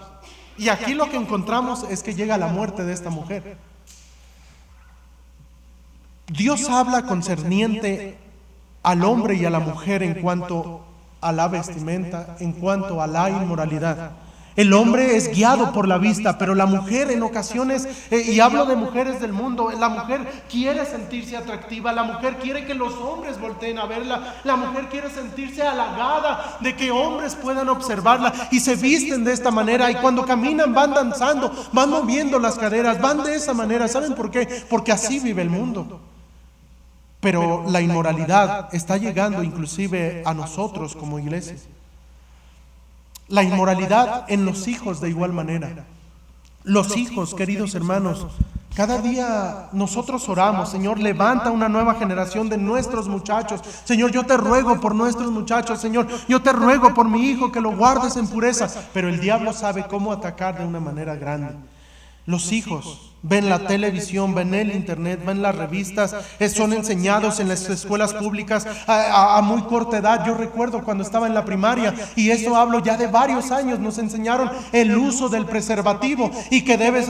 Y aquí lo que encontramos es que llega la muerte de esta mujer. Dios habla concerniente al hombre y a la mujer en cuanto a la vestimenta, en cuanto a la inmoralidad. El hombre es guiado por la vista, pero la mujer en ocasiones, y hablo de mujeres del mundo, la mujer quiere sentirse atractiva, la mujer quiere que los hombres volteen a verla, la mujer quiere sentirse halagada de que hombres puedan observarla, y se visten de esta manera, y cuando caminan van danzando, van moviendo las caderas, van de esa manera. ¿Saben por qué? Porque así vive el mundo. Pero la inmoralidad está llegando inclusive a nosotros como iglesia. La inmoralidad en los hijos de igual manera. Los hijos, queridos hermanos, cada día nosotros oramos: Señor, levanta una nueva generación de nuestros muchachos. Señor, yo te ruego por nuestros muchachos. Señor, yo te ruego por mi hijo, que lo guardes en pureza. Pero el diablo sabe cómo atacar de una manera grande. Los hijos ven la televisión, ven el internet, ven las revistas, son enseñados en las escuelas públicas a muy corta edad. Yo recuerdo cuando estaba en la primaria, y eso hablo ya de varios años, nos enseñaron el uso del preservativo y que debes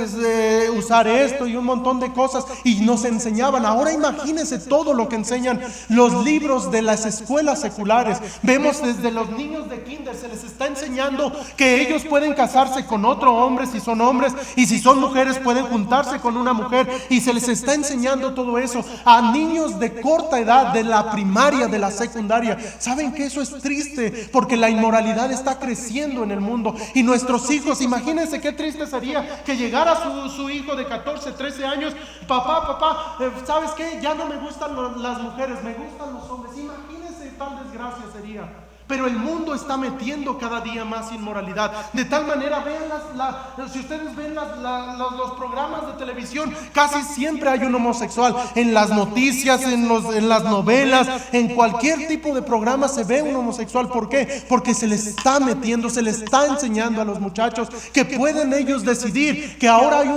usar esto y un montón de cosas, y nos enseñaban. Ahora imagínense todo lo que enseñan los libros de las escuelas seculares. Vemos desde los niños de kinder, se les está enseñando que ellos pueden casarse con otro hombre si son hombres, y si son mujeres pueden juntarse con una mujer, y se les está enseñando todo eso a niños de corta edad, de la primaria, de la secundaria. ¿Saben que eso es triste? Porque la inmoralidad está creciendo en el mundo, y nuestros hijos, imagínense qué triste sería que llegara su hijo de 14, 13 años: papá, ¿sabes qué? Ya no me gustan las mujeres, me gustan los hombres. Imagínense tal desgracia sería. Pero el mundo está metiendo cada día más inmoralidad. De tal manera, vean si ustedes ven los programas de televisión, casi siempre hay un homosexual. En las noticias, en las novelas, en cualquier tipo de programa se ve un homosexual. ¿Por qué? Porque se les está metiendo, se les está enseñando a los muchachos que pueden ellos decidir, que ahora hay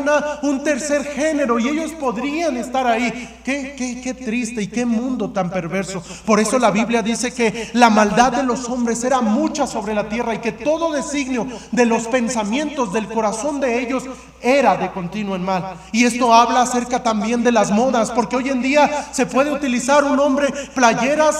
un tercer género y ellos podrían estar ahí. Qué triste y qué mundo tan perverso. Por eso la Biblia dice que la maldad de los hombres era mucha sobre la tierra, y que todo designio de los pensamientos del corazón de ellos era de continuo en mal. Y esto habla acerca también de las modas, porque hoy en día se puede utilizar un hombre playeras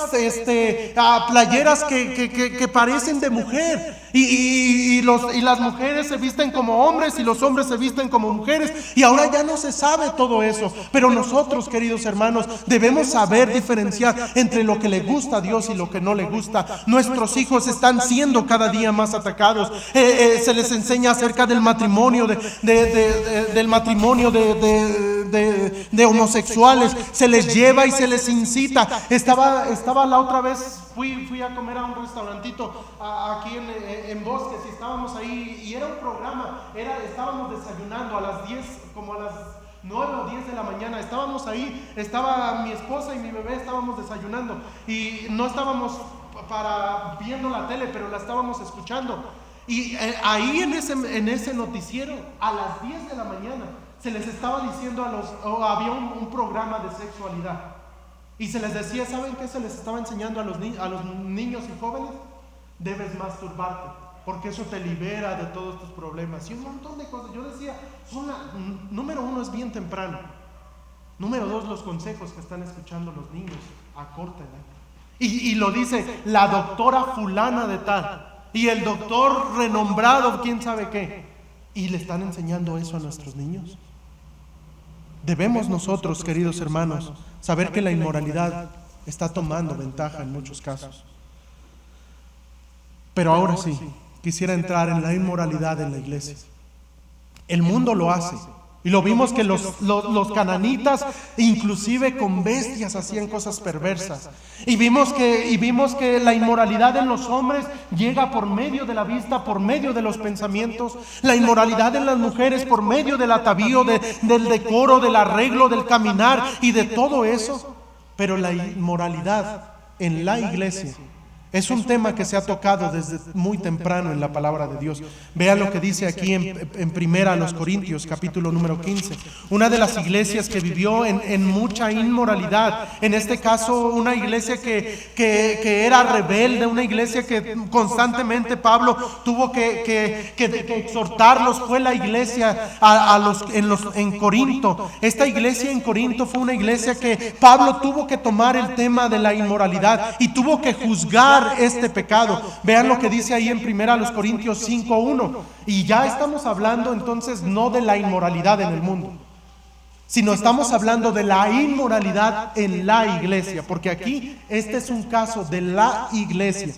que parecen de mujer, y las mujeres se visten como hombres y los hombres se visten como mujeres, y ahora ya no se sabe todo eso. Pero nosotros, queridos hermanos, debemos saber diferenciar entre lo que le gusta a Dios y lo que no le gusta. Nuestros hijos están siendo cada día más atacados. Se les enseña acerca del matrimonio, del matrimonio de homosexuales. Se les lleva y se les incita. Estaba la otra vez, fui a comer a un restaurantito aquí en Bosques, y estábamos ahí, y era un programa, estábamos desayunando a las 10, como a las 9 o 10 de la mañana. Estábamos ahí, estaba mi esposa y mi bebé, estábamos desayunando, y no estábamos viendo la tele, pero la estábamos escuchando. Y ahí en ese noticiero, a las 10 de la mañana, se les estaba diciendo había un programa de sexualidad, y se les decía: ¿saben qué se les estaba enseñando a los niños y jóvenes? Debes masturbarte, porque eso te libera de todos tus problemas, y un montón de cosas. Yo decía, número uno, es bien temprano. Número dos, los consejos que están escuchando los niños a corta edad. Y lo dice la doctora fulana de tal, y el doctor renombrado quién sabe qué, y le están enseñando eso a nuestros niños. Debemos nosotros, queridos hermanos, saber que la inmoralidad está tomando ventaja en muchos casos. Pero ahora sí, quisiera entrar en la inmoralidad en la iglesia. El mundo lo hace. Y lo vimos que los cananitas, inclusive con bestias, hacían cosas perversas. Y vimos que la inmoralidad en los hombres llega por medio de la vista, por medio de los pensamientos. La inmoralidad en las mujeres por medio del atavío, del decoro, del arreglo, del caminar y de todo eso. Pero la inmoralidad en la iglesia es un tema que se ha tocado desde muy temprano en la palabra de Dios. Vean lo que dice aquí en primera a los Corintios, capítulo número 15. Una de las iglesias que vivió en mucha inmoralidad, en este caso una iglesia que era rebelde, una iglesia que constantemente Pablo tuvo que exhortarlos, fue la iglesia en Corinto. Esta iglesia en Corinto fue una iglesia que Pablo tuvo que tomar el tema de la inmoralidad y tuvo que juzgar este pecado. Vean lo que dice ahí en primera a los Corintios 5:1. Y ya estamos hablando entonces no de la inmoralidad en el mundo, sino estamos hablando de la inmoralidad en la iglesia, porque aquí este es un caso de la iglesia.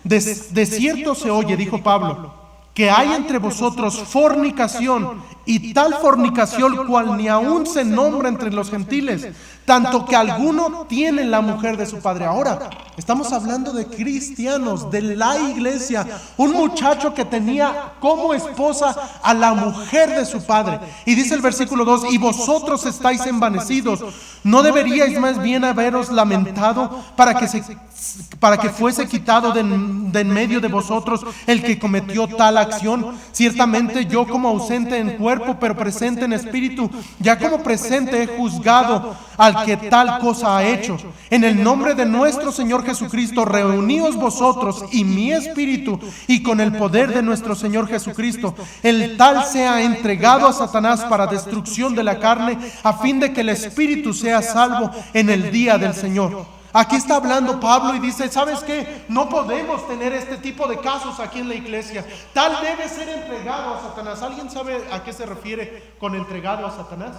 De cierto se oye, dijo Pablo, que hay entre vosotros fornicación, y tal fornicación cual ni aún se nombra entre los gentiles, tanto que alguno tiene la mujer de su padre. Ahora, estamos hablando de cristianos, de la iglesia, un muchacho que tenía como esposa a la mujer de su padre. Y dice el versículo 2, y vosotros estáis envanecidos, ¿no deberíais más bien haberos lamentado para que fuese quitado de en medio de vosotros el que cometió tal acción? Ciertamente yo como ausente en cuerpo, pero presente en espíritu, ya como presente he juzgado al que tal cosa ha hecho. En el nombre de nuestro Señor Jesucristo, reuníos vosotros y mi espíritu, y con el poder de nuestro Señor Jesucristo, el tal sea entregado a Satanás para destrucción de la carne, a fin de que el espíritu sea salvo en el día del Señor. Aquí está hablando Pablo y dice, ¿sabes qué? No podemos tener este tipo de casos aquí en la iglesia. Tal debe ser entregado a Satanás. ¿Alguien sabe a qué se refiere con entregado a Satanás?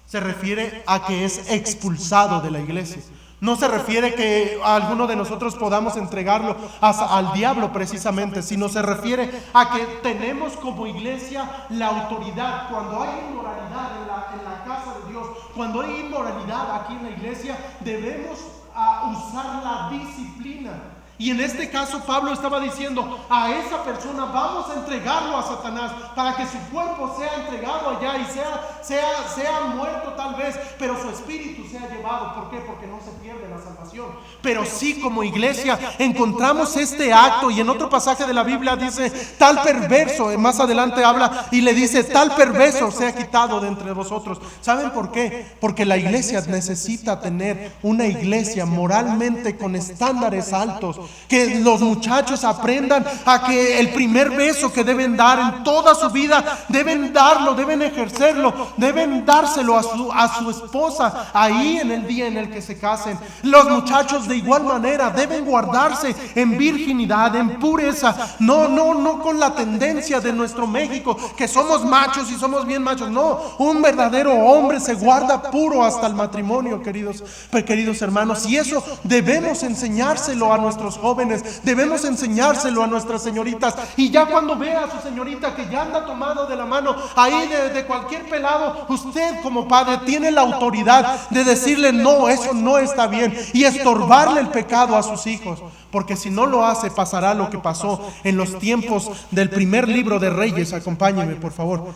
Se refiere a que es expulsado de la iglesia. No se refiere que a alguno de nosotros podamos entregarlo al diablo precisamente, sino se refiere a que tenemos como iglesia la autoridad. Cuando hay inmoralidad en la casa de Dios, cuando hay inmoralidad aquí en la iglesia, debemos usar la disciplina. Y en este caso Pablo estaba diciendo, a esa persona vamos a entregarlo a Satanás para que su cuerpo sea entregado allá y sea muerto tal vez, pero su espíritu sea llevado. ¿Por qué? Porque no se pierde la salvación. Pero sí, como iglesia encontramos este acto, y en otro pasaje de la Biblia dice, tal perverso, más adelante habla y le dice, tal perverso sea quitado de entre vosotros. ¿Saben por qué? Porque la iglesia necesita tener una iglesia moralmente con estándares altos. Que los muchachos aprendan a que el primer beso que deben dar en toda su vida, deben darlo, deben ejercerlo, deben dárselo a su esposa ahí en el día en el que se casen. Los muchachos de igual manera deben guardarse en virginidad, en pureza, no con la tendencia de nuestro México, que somos machos y somos bien machos. No, un verdadero hombre se guarda puro hasta el matrimonio, queridos hermanos, y eso debemos enseñárselo a nuestros jóvenes, debemos enseñárselo a nuestras señoritas. Y ya cuando vea a su señorita que ya anda tomado de la mano ahí de cualquier pelado, usted como padre tiene la autoridad de decirle, no, eso no está bien, y estorbarle el pecado a sus hijos, porque si no lo hace pasará lo que pasó en los tiempos del primer libro de Reyes. Acompáñeme por favor.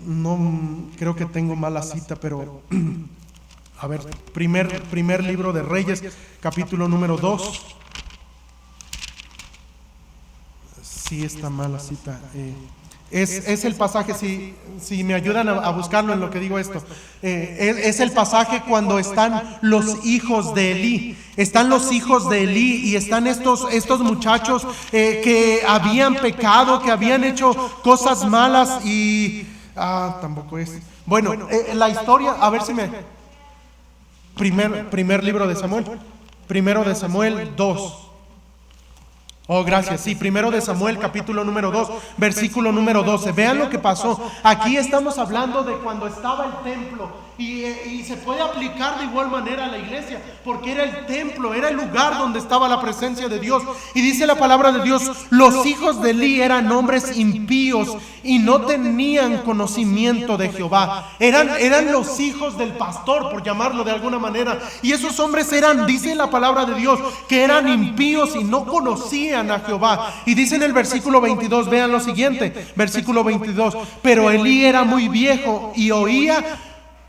No creo que tengo mala cita, pero a ver, primer libro de Reyes, capítulo número 2. Sí, está mala cita. Es el pasaje, si me ayudan a buscarlo en lo que digo esto, es el pasaje cuando están los hijos de Elí. Están los hijos de Elí y están estos muchachos que habían pecado, que habían hecho cosas malas y... tampoco es. Bueno, la historia, a ver si me... Primer libro de Samuel. Primero de Samuel 2. Oh, gracias. Sí, primero de Samuel, capítulo número 2, versículo número 12. Vean lo que pasó. Aquí estamos hablando de cuando estaba el templo y se puede aplicar de igual manera a la iglesia, porque era el templo, era el lugar donde estaba la presencia de Dios. Y dice la palabra de Dios: los hijos de Eli eran hombres impíos y no tenían conocimiento de Jehová. Eran los hijos del pastor, por llamarlo de alguna manera. Y esos hombres eran, dice la palabra de Dios, que eran impíos y no conocían a Jehová. Y dice en el versículo 22, vean lo siguiente, versículo 22: pero Elí era muy viejo y oía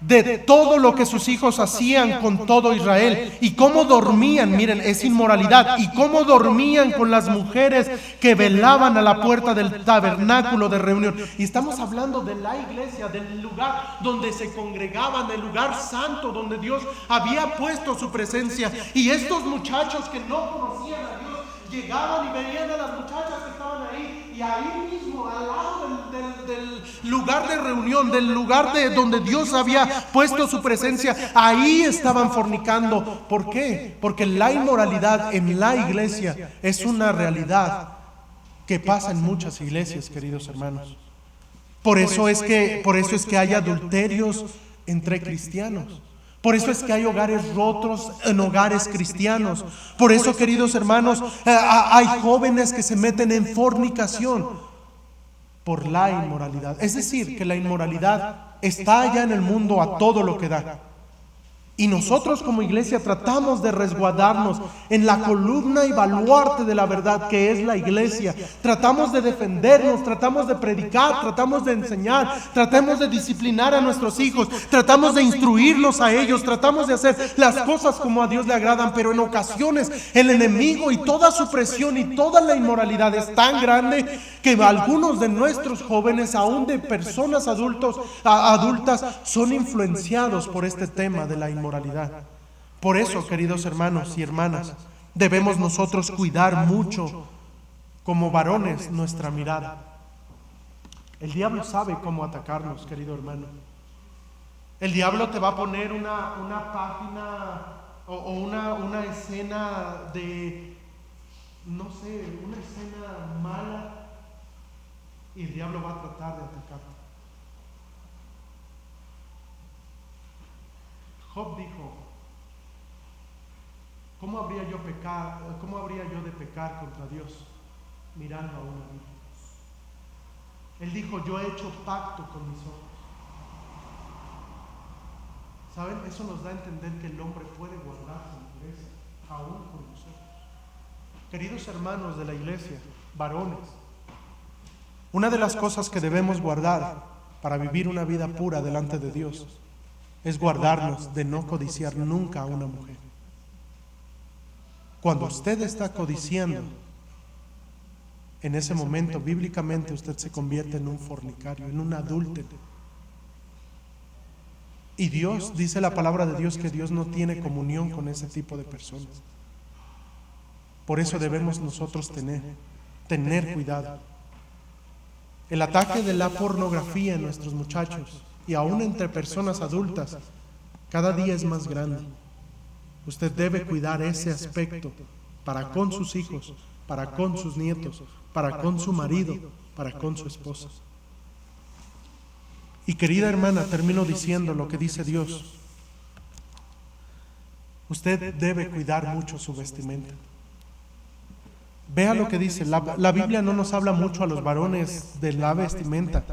de todo lo que sus hijos hacían con todo Israel, y cómo dormían, miren, es inmoralidad, y cómo dormían con las mujeres que velaban a la puerta del tabernáculo de reunión. Y estamos hablando de la iglesia, del lugar donde se congregaban, del lugar santo donde Dios había puesto su presencia. Y estos muchachos que no conocían a Dios llegaban y veían a las muchachas que estaban ahí, y ahí mismo al lado del lugar de reunión, del lugar donde Dios había puesto su presencia, ahí estaban fornicando. ¿Por qué? Porque la inmoralidad en la iglesia es una realidad que pasa en muchas iglesias, queridos hermanos. Por eso es que hay adulterios entre cristianos. Por eso es que hay hogares rotos en hogares cristianos. Por eso, queridos hermanos, hay jóvenes que se meten en fornicación por la inmoralidad. Es decir, que la inmoralidad está allá en el mundo a todo lo que da. Y nosotros como iglesia tratamos de resguardarnos en la columna y baluarte de la verdad que es la iglesia. Tratamos de defendernos, tratamos de predicar, tratamos de enseñar, tratamos de disciplinar a nuestros hijos, tratamos de instruirlos a ellos, tratamos de hacer las cosas como a Dios le agradan. Pero en ocasiones el enemigo y toda su presión y toda la inmoralidad es tan grande que algunos de nuestros jóvenes, aún de personas adultas, son influenciados por este tema de la inmoralidad. Por eso, queridos hermanos y hermanas, debemos nosotros cuidar mucho como varones nuestra mirada. El diablo sabe cómo atacarnos, querido hermano. El diablo te va a poner una página o una escena de, no sé, una escena mala, y el diablo va a tratar de atacarte. Job dijo: ¿cómo habría yo de pecar contra Dios mirando a una virgen? Él dijo: yo he hecho pacto con mis ojos. ¿Saben? Eso nos da a entender que el hombre puede guardar su pureza aún con los ojos. Queridos hermanos de la iglesia, varones, una de las cosas que debemos guardar para vivir una vida pura delante de Dios es guardarnos de no codiciar nunca a una mujer. Cuando usted está codiciando, en ese momento, bíblicamente, usted se convierte en un fornicario, en un adúltero. Y Dios, dice la palabra de Dios, que Dios no tiene comunión con ese tipo de personas. Por eso debemos nosotros tener cuidado. El ataque de la pornografía en nuestros muchachos y aún entre personas adultas cada día es más grande. Usted debe cuidar ese aspecto para con sus hijos, para con sus nietos, para con su marido, para con su esposa. Y querida hermana, termino diciendo lo que dice Dios. Usted debe cuidar mucho su vestimenta. Vea lo que dice. La Biblia no nos habla mucho a los varones de la vestimenta.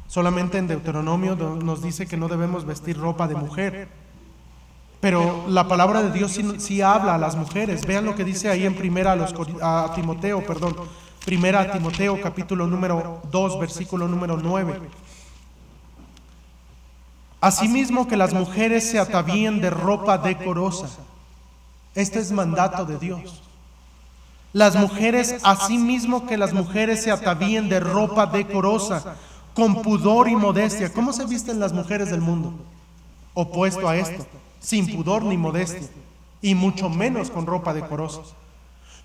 Solamente en Deuteronomio nos dice que no debemos vestir ropa de mujer. Pero la palabra de Dios sí habla a las mujeres. Vean lo que dice ahí en Primera Timoteo capítulo número 2, versículo número 9. Asimismo que las mujeres se atavíen de ropa decorosa. Este es mandato de Dios. Las mujeres, asimismo que las mujeres se atavíen de ropa decorosa, con pudor y modestia. ¿Cómo se visten las mujeres del mundo? Opuesto a esto, sin pudor ni modestia, y mucho menos con ropa decorosa.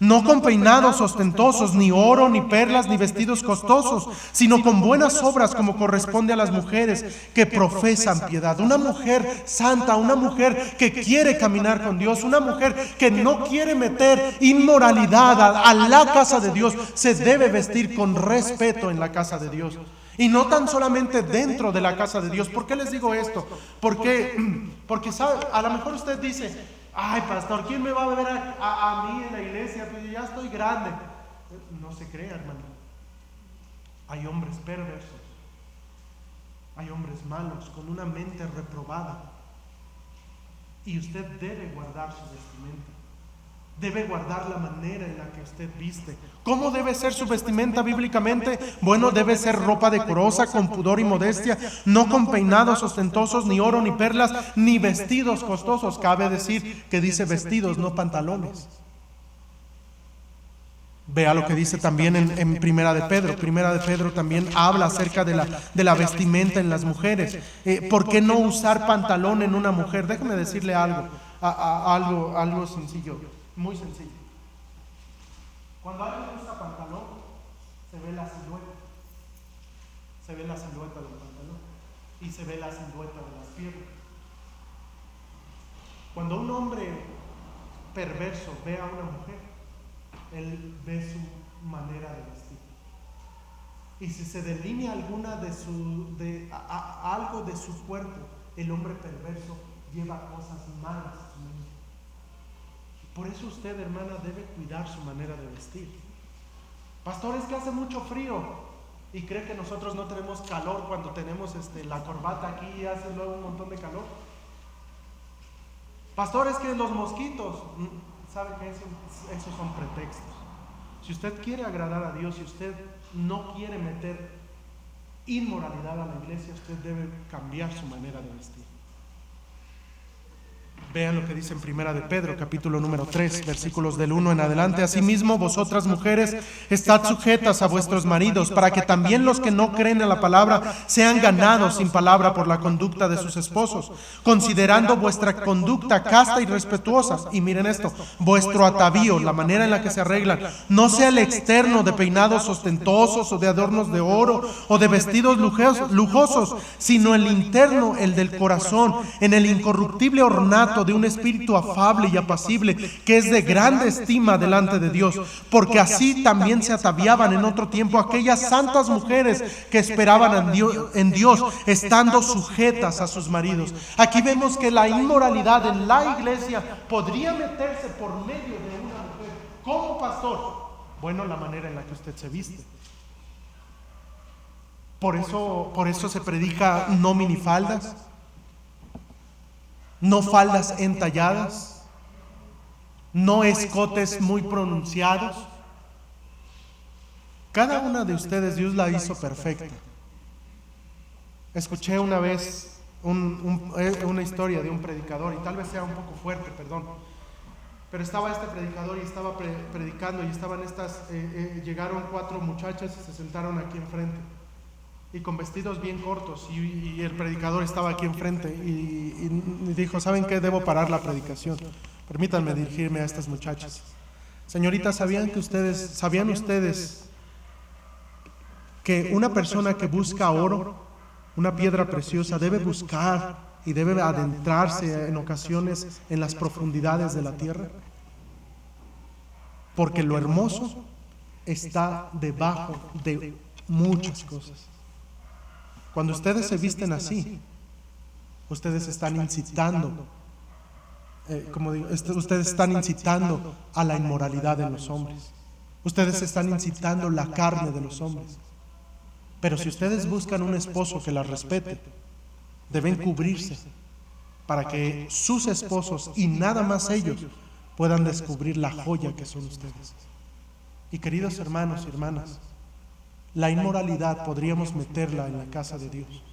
No con peinados ostentosos, ni oro, ni perlas, ni vestidos costosos, sino con buenas obras como corresponde a las mujeres que profesan piedad. Una mujer santa, una mujer que quiere caminar con Dios, una mujer que no quiere meter inmoralidad a la casa de Dios, se debe vestir con respeto en la casa de Dios. Y no tan solamente dentro de la casa de Dios. ¿Por qué les digo esto? Porque ¿sabe? A lo mejor usted dice: ay, pastor, ¿quién me va a ver a mí en la iglesia? Pues ya estoy grande. No se crea, hermano. Hay hombres perversos, hay hombres malos con una mente reprobada, y usted debe guardar su vestimenta. Debe guardar la manera en la que usted viste. ¿Cómo debe ser su vestimenta bíblicamente? Bueno, debe ser ropa decorosa, con pudor y modestia, no con peinados ostentosos, ni oro, ni perlas, ni vestidos costosos. Cabe decir que dice vestidos, no pantalones. Vea lo que dice también en Primera de Pedro. Primera de Pedro también habla acerca de la vestimenta en las mujeres. ¿Por qué no usar pantalón en una mujer? Déjeme decirle algo sencillo. Muy sencillo. Cuando alguien usa pantalón, se ve la silueta. Se ve la silueta del pantalón. Y se ve la silueta de las piernas. Cuando un hombre perverso ve a una mujer, él ve su manera de vestir. Y si se delinea alguna algo de su cuerpo, el hombre perverso lleva cosas malas a su mente. Por eso usted, hermana, debe cuidar su manera de vestir. Pastor, es que hace mucho frío, y cree que nosotros no tenemos calor cuando tenemos la corbata aquí y hace luego un montón de calor. Pastor, es que los mosquitos, ¿sabe qué? Esos son pretextos. Si usted quiere agradar a Dios, si usted no quiere meter inmoralidad a la iglesia, usted debe cambiar su manera de vestir. Vean lo que dice en Primera de Pedro, capítulo número 3, versículos del 1 en adelante. Asimismo, vosotras mujeres, estad sujetas a vuestros maridos, para que también los que no creen en la palabra sean ganados sin palabra por la conducta de sus esposos, considerando vuestra conducta casta y respetuosa. Y miren esto: vuestro atavío, la manera en la que se arreglan, no sea el externo de peinados ostentosos o de adornos de oro o de vestidos lujosos, sino el interno, el del corazón, en el incorruptible ornato de un espíritu afable y apacible, que es de grande estima delante de Dios, porque así también se ataviaban en otro tiempo aquellas santas mujeres que esperaban en Dios, estando sujetas a sus maridos. Aquí vemos que la inmoralidad en la iglesia podría meterse por medio de una mujer. ¿Cómo, pastor? Bueno, la manera en la que usted se viste. Por eso se predica no minifaldas, no faldas entalladas, no escotes muy pronunciados. Cada una de ustedes Dios la hizo perfecta. Escuché una vez una historia de un predicador, y tal vez sea un poco fuerte, perdón, pero estaba este predicador y estaba predicando, y estaban llegaron 4 muchachas y se sentaron aquí enfrente, y con vestidos bien cortos, y el predicador estaba aquí enfrente y dijo: ¿saben qué? Debo parar la predicación, permítanme dirigirme a estas muchachas. Señoritas, ¿sabían ustedes que una persona que busca oro, una piedra preciosa, debe buscar y debe adentrarse en ocasiones en las profundidades de la tierra? Porque lo hermoso está debajo de muchas cosas. Cuando ustedes se visten así, ustedes están incitando, ustedes están incitando a la inmoralidad en los hombres. Ustedes están incitando la carne de los hombres. Pero si ustedes buscan un esposo que las respete, deben cubrirse para que sus esposos y nada más ellos puedan descubrir la joya que son ustedes. Y queridos hermanos y hermanas, la inmoralidad podríamos meterla en la casa de Dios.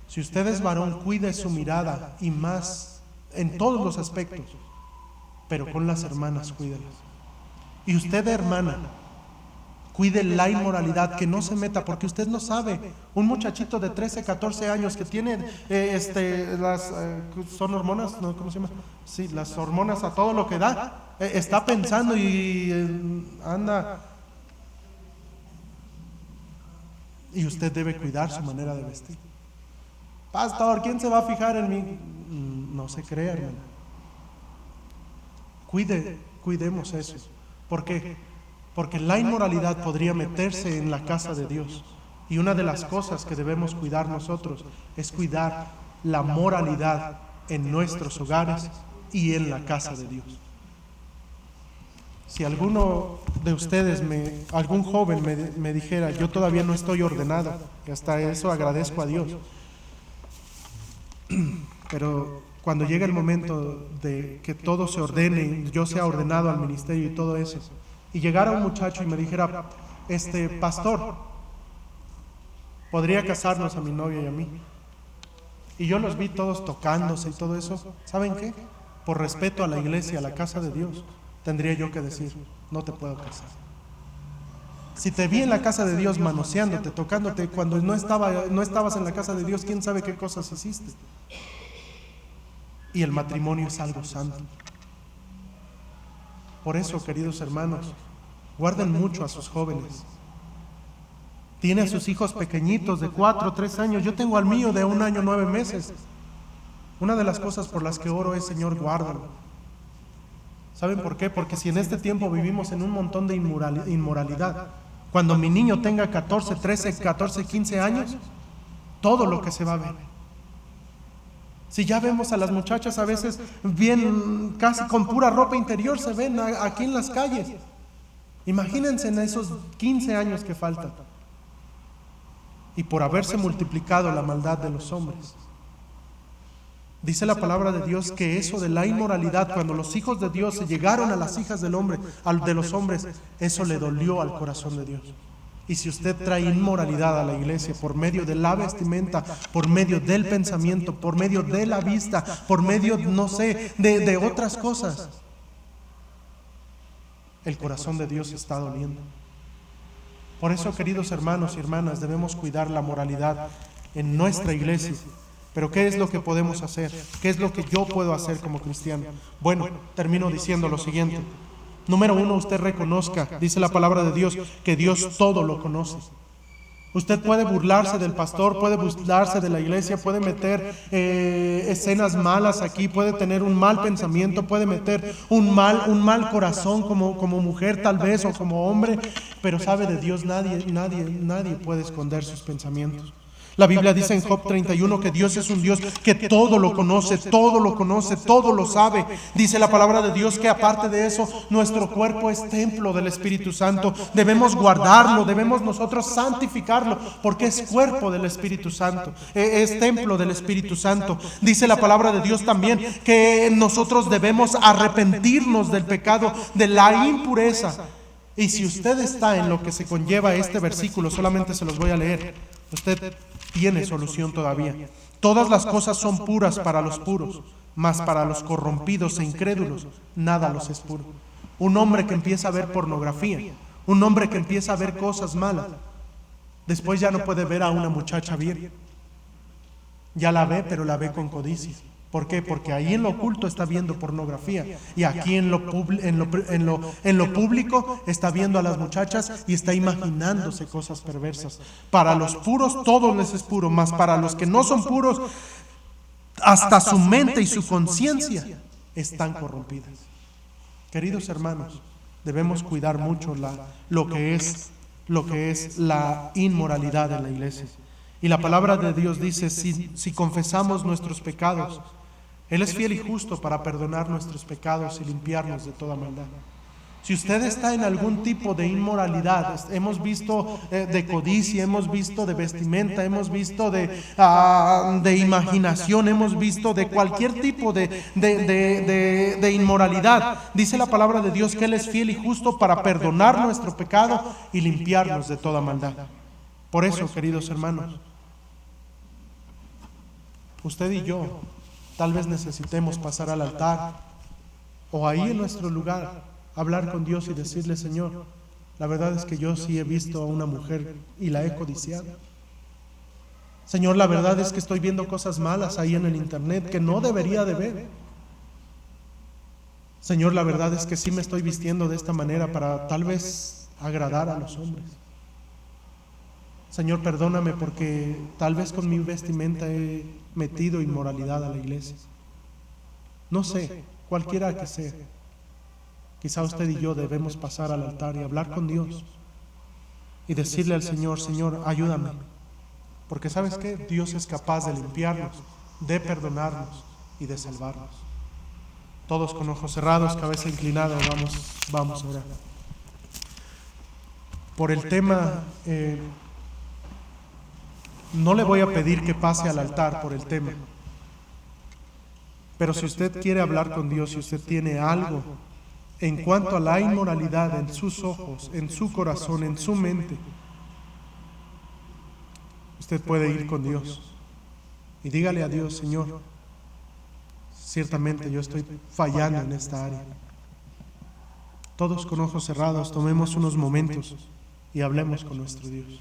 Si usted es varón, cuide su mirada, y más en todos los aspectos, pero con las hermanas cuídelas. Y usted, hermana, cuide la inmoralidad, que no se meta, porque usted no sabe. Un muchachito de 13, 14 años que tiene son hormonas, ¿no? ¿Cómo se llama? Sí, las hormonas a todo lo que da, está pensando y anda. Y usted debe cuidar su manera de vestir. Pastor, ¿quién se va a fijar en mí? No se crea, hermano. Cuidemos eso. ¿Por qué? Porque la inmoralidad podría meterse en la casa de Dios, Y una de las cosas que debemos cuidar nosotros es cuidar la moralidad en nuestros hogares y en la casa de Dios. Si alguno de ustedes, algún joven me dijera, yo todavía no estoy ordenado, y hasta eso agradezco a Dios, pero cuando llegue el momento de que todo se ordene, yo sea ordenado al ministerio y todo eso, y llegara un muchacho y me dijera, pastor, ¿podría casarnos a mi novia y a mí? Y yo los vi todos tocándose y todo eso. ¿Saben qué? Por respeto a la iglesia, a la casa de Dios, tendría yo que decir, no te puedo casar. Si te vi en la casa de Dios manoseándote, tocándote, cuando no estabas en la casa de Dios, quién sabe qué cosas hiciste. Y el matrimonio es algo santo. Por eso, queridos hermanos, guarden mucho a sus jóvenes. Tiene a sus hijos pequeñitos de 4 o 3 años. Yo tengo al mío de 1 año 9 meses. Una de las cosas por las que oro es, Señor, guárdalo. ¿Saben por qué? Porque si en este tiempo vivimos en un montón de inmoralidad, cuando mi niño tenga 14, 13, 14, 15 años, todo lo que se va a ver. Si ya vemos a las muchachas a veces bien, casi con pura ropa interior se ven aquí en las calles. Imagínense en esos 15 años que faltan. Y por haberse multiplicado la maldad de los hombres. Dice la palabra de Dios que eso de la inmoralidad, cuando los hijos de Dios se llegaron a las hijas del hombre, de los hombres, eso le dolió al corazón de Dios. Y si usted trae inmoralidad a la iglesia por medio de la vestimenta, por medio del pensamiento, por medio de la vista, por medio, no sé, de otras cosas, el corazón de Dios está doliendo. Por eso, queridos hermanos y hermanas, debemos cuidar la moralidad en nuestra iglesia. Pero ¿qué es lo que podemos hacer? ¿Qué es lo que yo puedo hacer como cristiano? Bueno, termino diciendo lo siguiente. Número 1, usted reconozca, dice la palabra de Dios, que Dios todo lo conoce. Usted puede burlarse del pastor, puede burlarse de la iglesia, puede meter escenas malas aquí, puede tener un mal pensamiento, puede meter un mal corazón como mujer tal vez o como hombre, pero sabe de Dios nadie puede esconder sus pensamientos. La Biblia dice en Job 31 que Dios es un Dios que todo lo conoce, todo lo sabe. Dice la palabra de Dios que aparte de eso, nuestro cuerpo es templo del Espíritu Santo. Debemos guardarlo, debemos nosotros santificarlo, porque es cuerpo del Espíritu Santo, es templo del Espíritu Santo. Dice la palabra de Dios también que nosotros debemos arrepentirnos del pecado, de la impureza. Y si usted está en lo que se conlleva este versículo, solamente se los voy a leer. Usted tiene solución todavía. Todas las cosas son puras para los puros, mas para los corrompidos e incrédulos, nada los es puro. Un hombre que empieza a ver pornografía, un hombre que empieza a ver cosas malas, después ya no puede ver a una muchacha bien. Ya la ve, pero la ve con codicia. ¿Por qué? Porque ahí en lo oculto está viendo pornografía y aquí en lo público está viendo a las muchachas y está imaginándose cosas perversas. Para los puros todo les es puro, mas para los que no son puros, hasta su mente y su conciencia están corrompidas. Queridos hermanos, debemos cuidar mucho lo que es la inmoralidad en la iglesia. Y la palabra de Dios dice, si confesamos nuestros pecados, Él es fiel y justo para perdonar nuestros pecados y limpiarnos de toda maldad. Si usted está en algún tipo de inmoralidad, hemos visto de codicia, hemos visto de vestimenta, hemos visto de imaginación, hemos visto de cualquier tipo de inmoralidad, dice la palabra de Dios que Él es fiel y justo para perdonar nuestro pecado y limpiarnos de toda maldad. Por eso, queridos hermanos, usted y yo tal vez necesitemos pasar al altar o ahí en nuestro lugar, hablar con Dios y decirle, Señor, la verdad es que yo sí he visto a una mujer y la he codiciado. Señor, la verdad es que estoy viendo cosas malas ahí en el internet que no debería de ver. Señor, la verdad es que sí me estoy vistiendo de esta manera para tal vez agradar a los hombres. Señor, perdóname porque tal vez con mi vestimenta he metido inmoralidad a la iglesia. No sé, cualquiera que sea. Quizá usted y yo debemos pasar al altar y hablar con Dios y decirle al Señor: Señor, ayúdame. Porque ¿sabes qué? Dios es capaz de limpiarnos, de perdonarnos y de salvarnos. Todos con ojos cerrados, cabeza inclinada, vamos a orar. Por el tema, no le voy a pedir que pase al altar por el tema. Pero si usted quiere hablar con Dios, si usted tiene algo en cuanto a la inmoralidad en sus ojos, en su corazón, en su mente, usted puede ir con Dios y dígale a Dios: Señor, ciertamente yo estoy fallando en esta área. Todos con ojos cerrados, tomemos unos momentos y hablemos con nuestro Dios.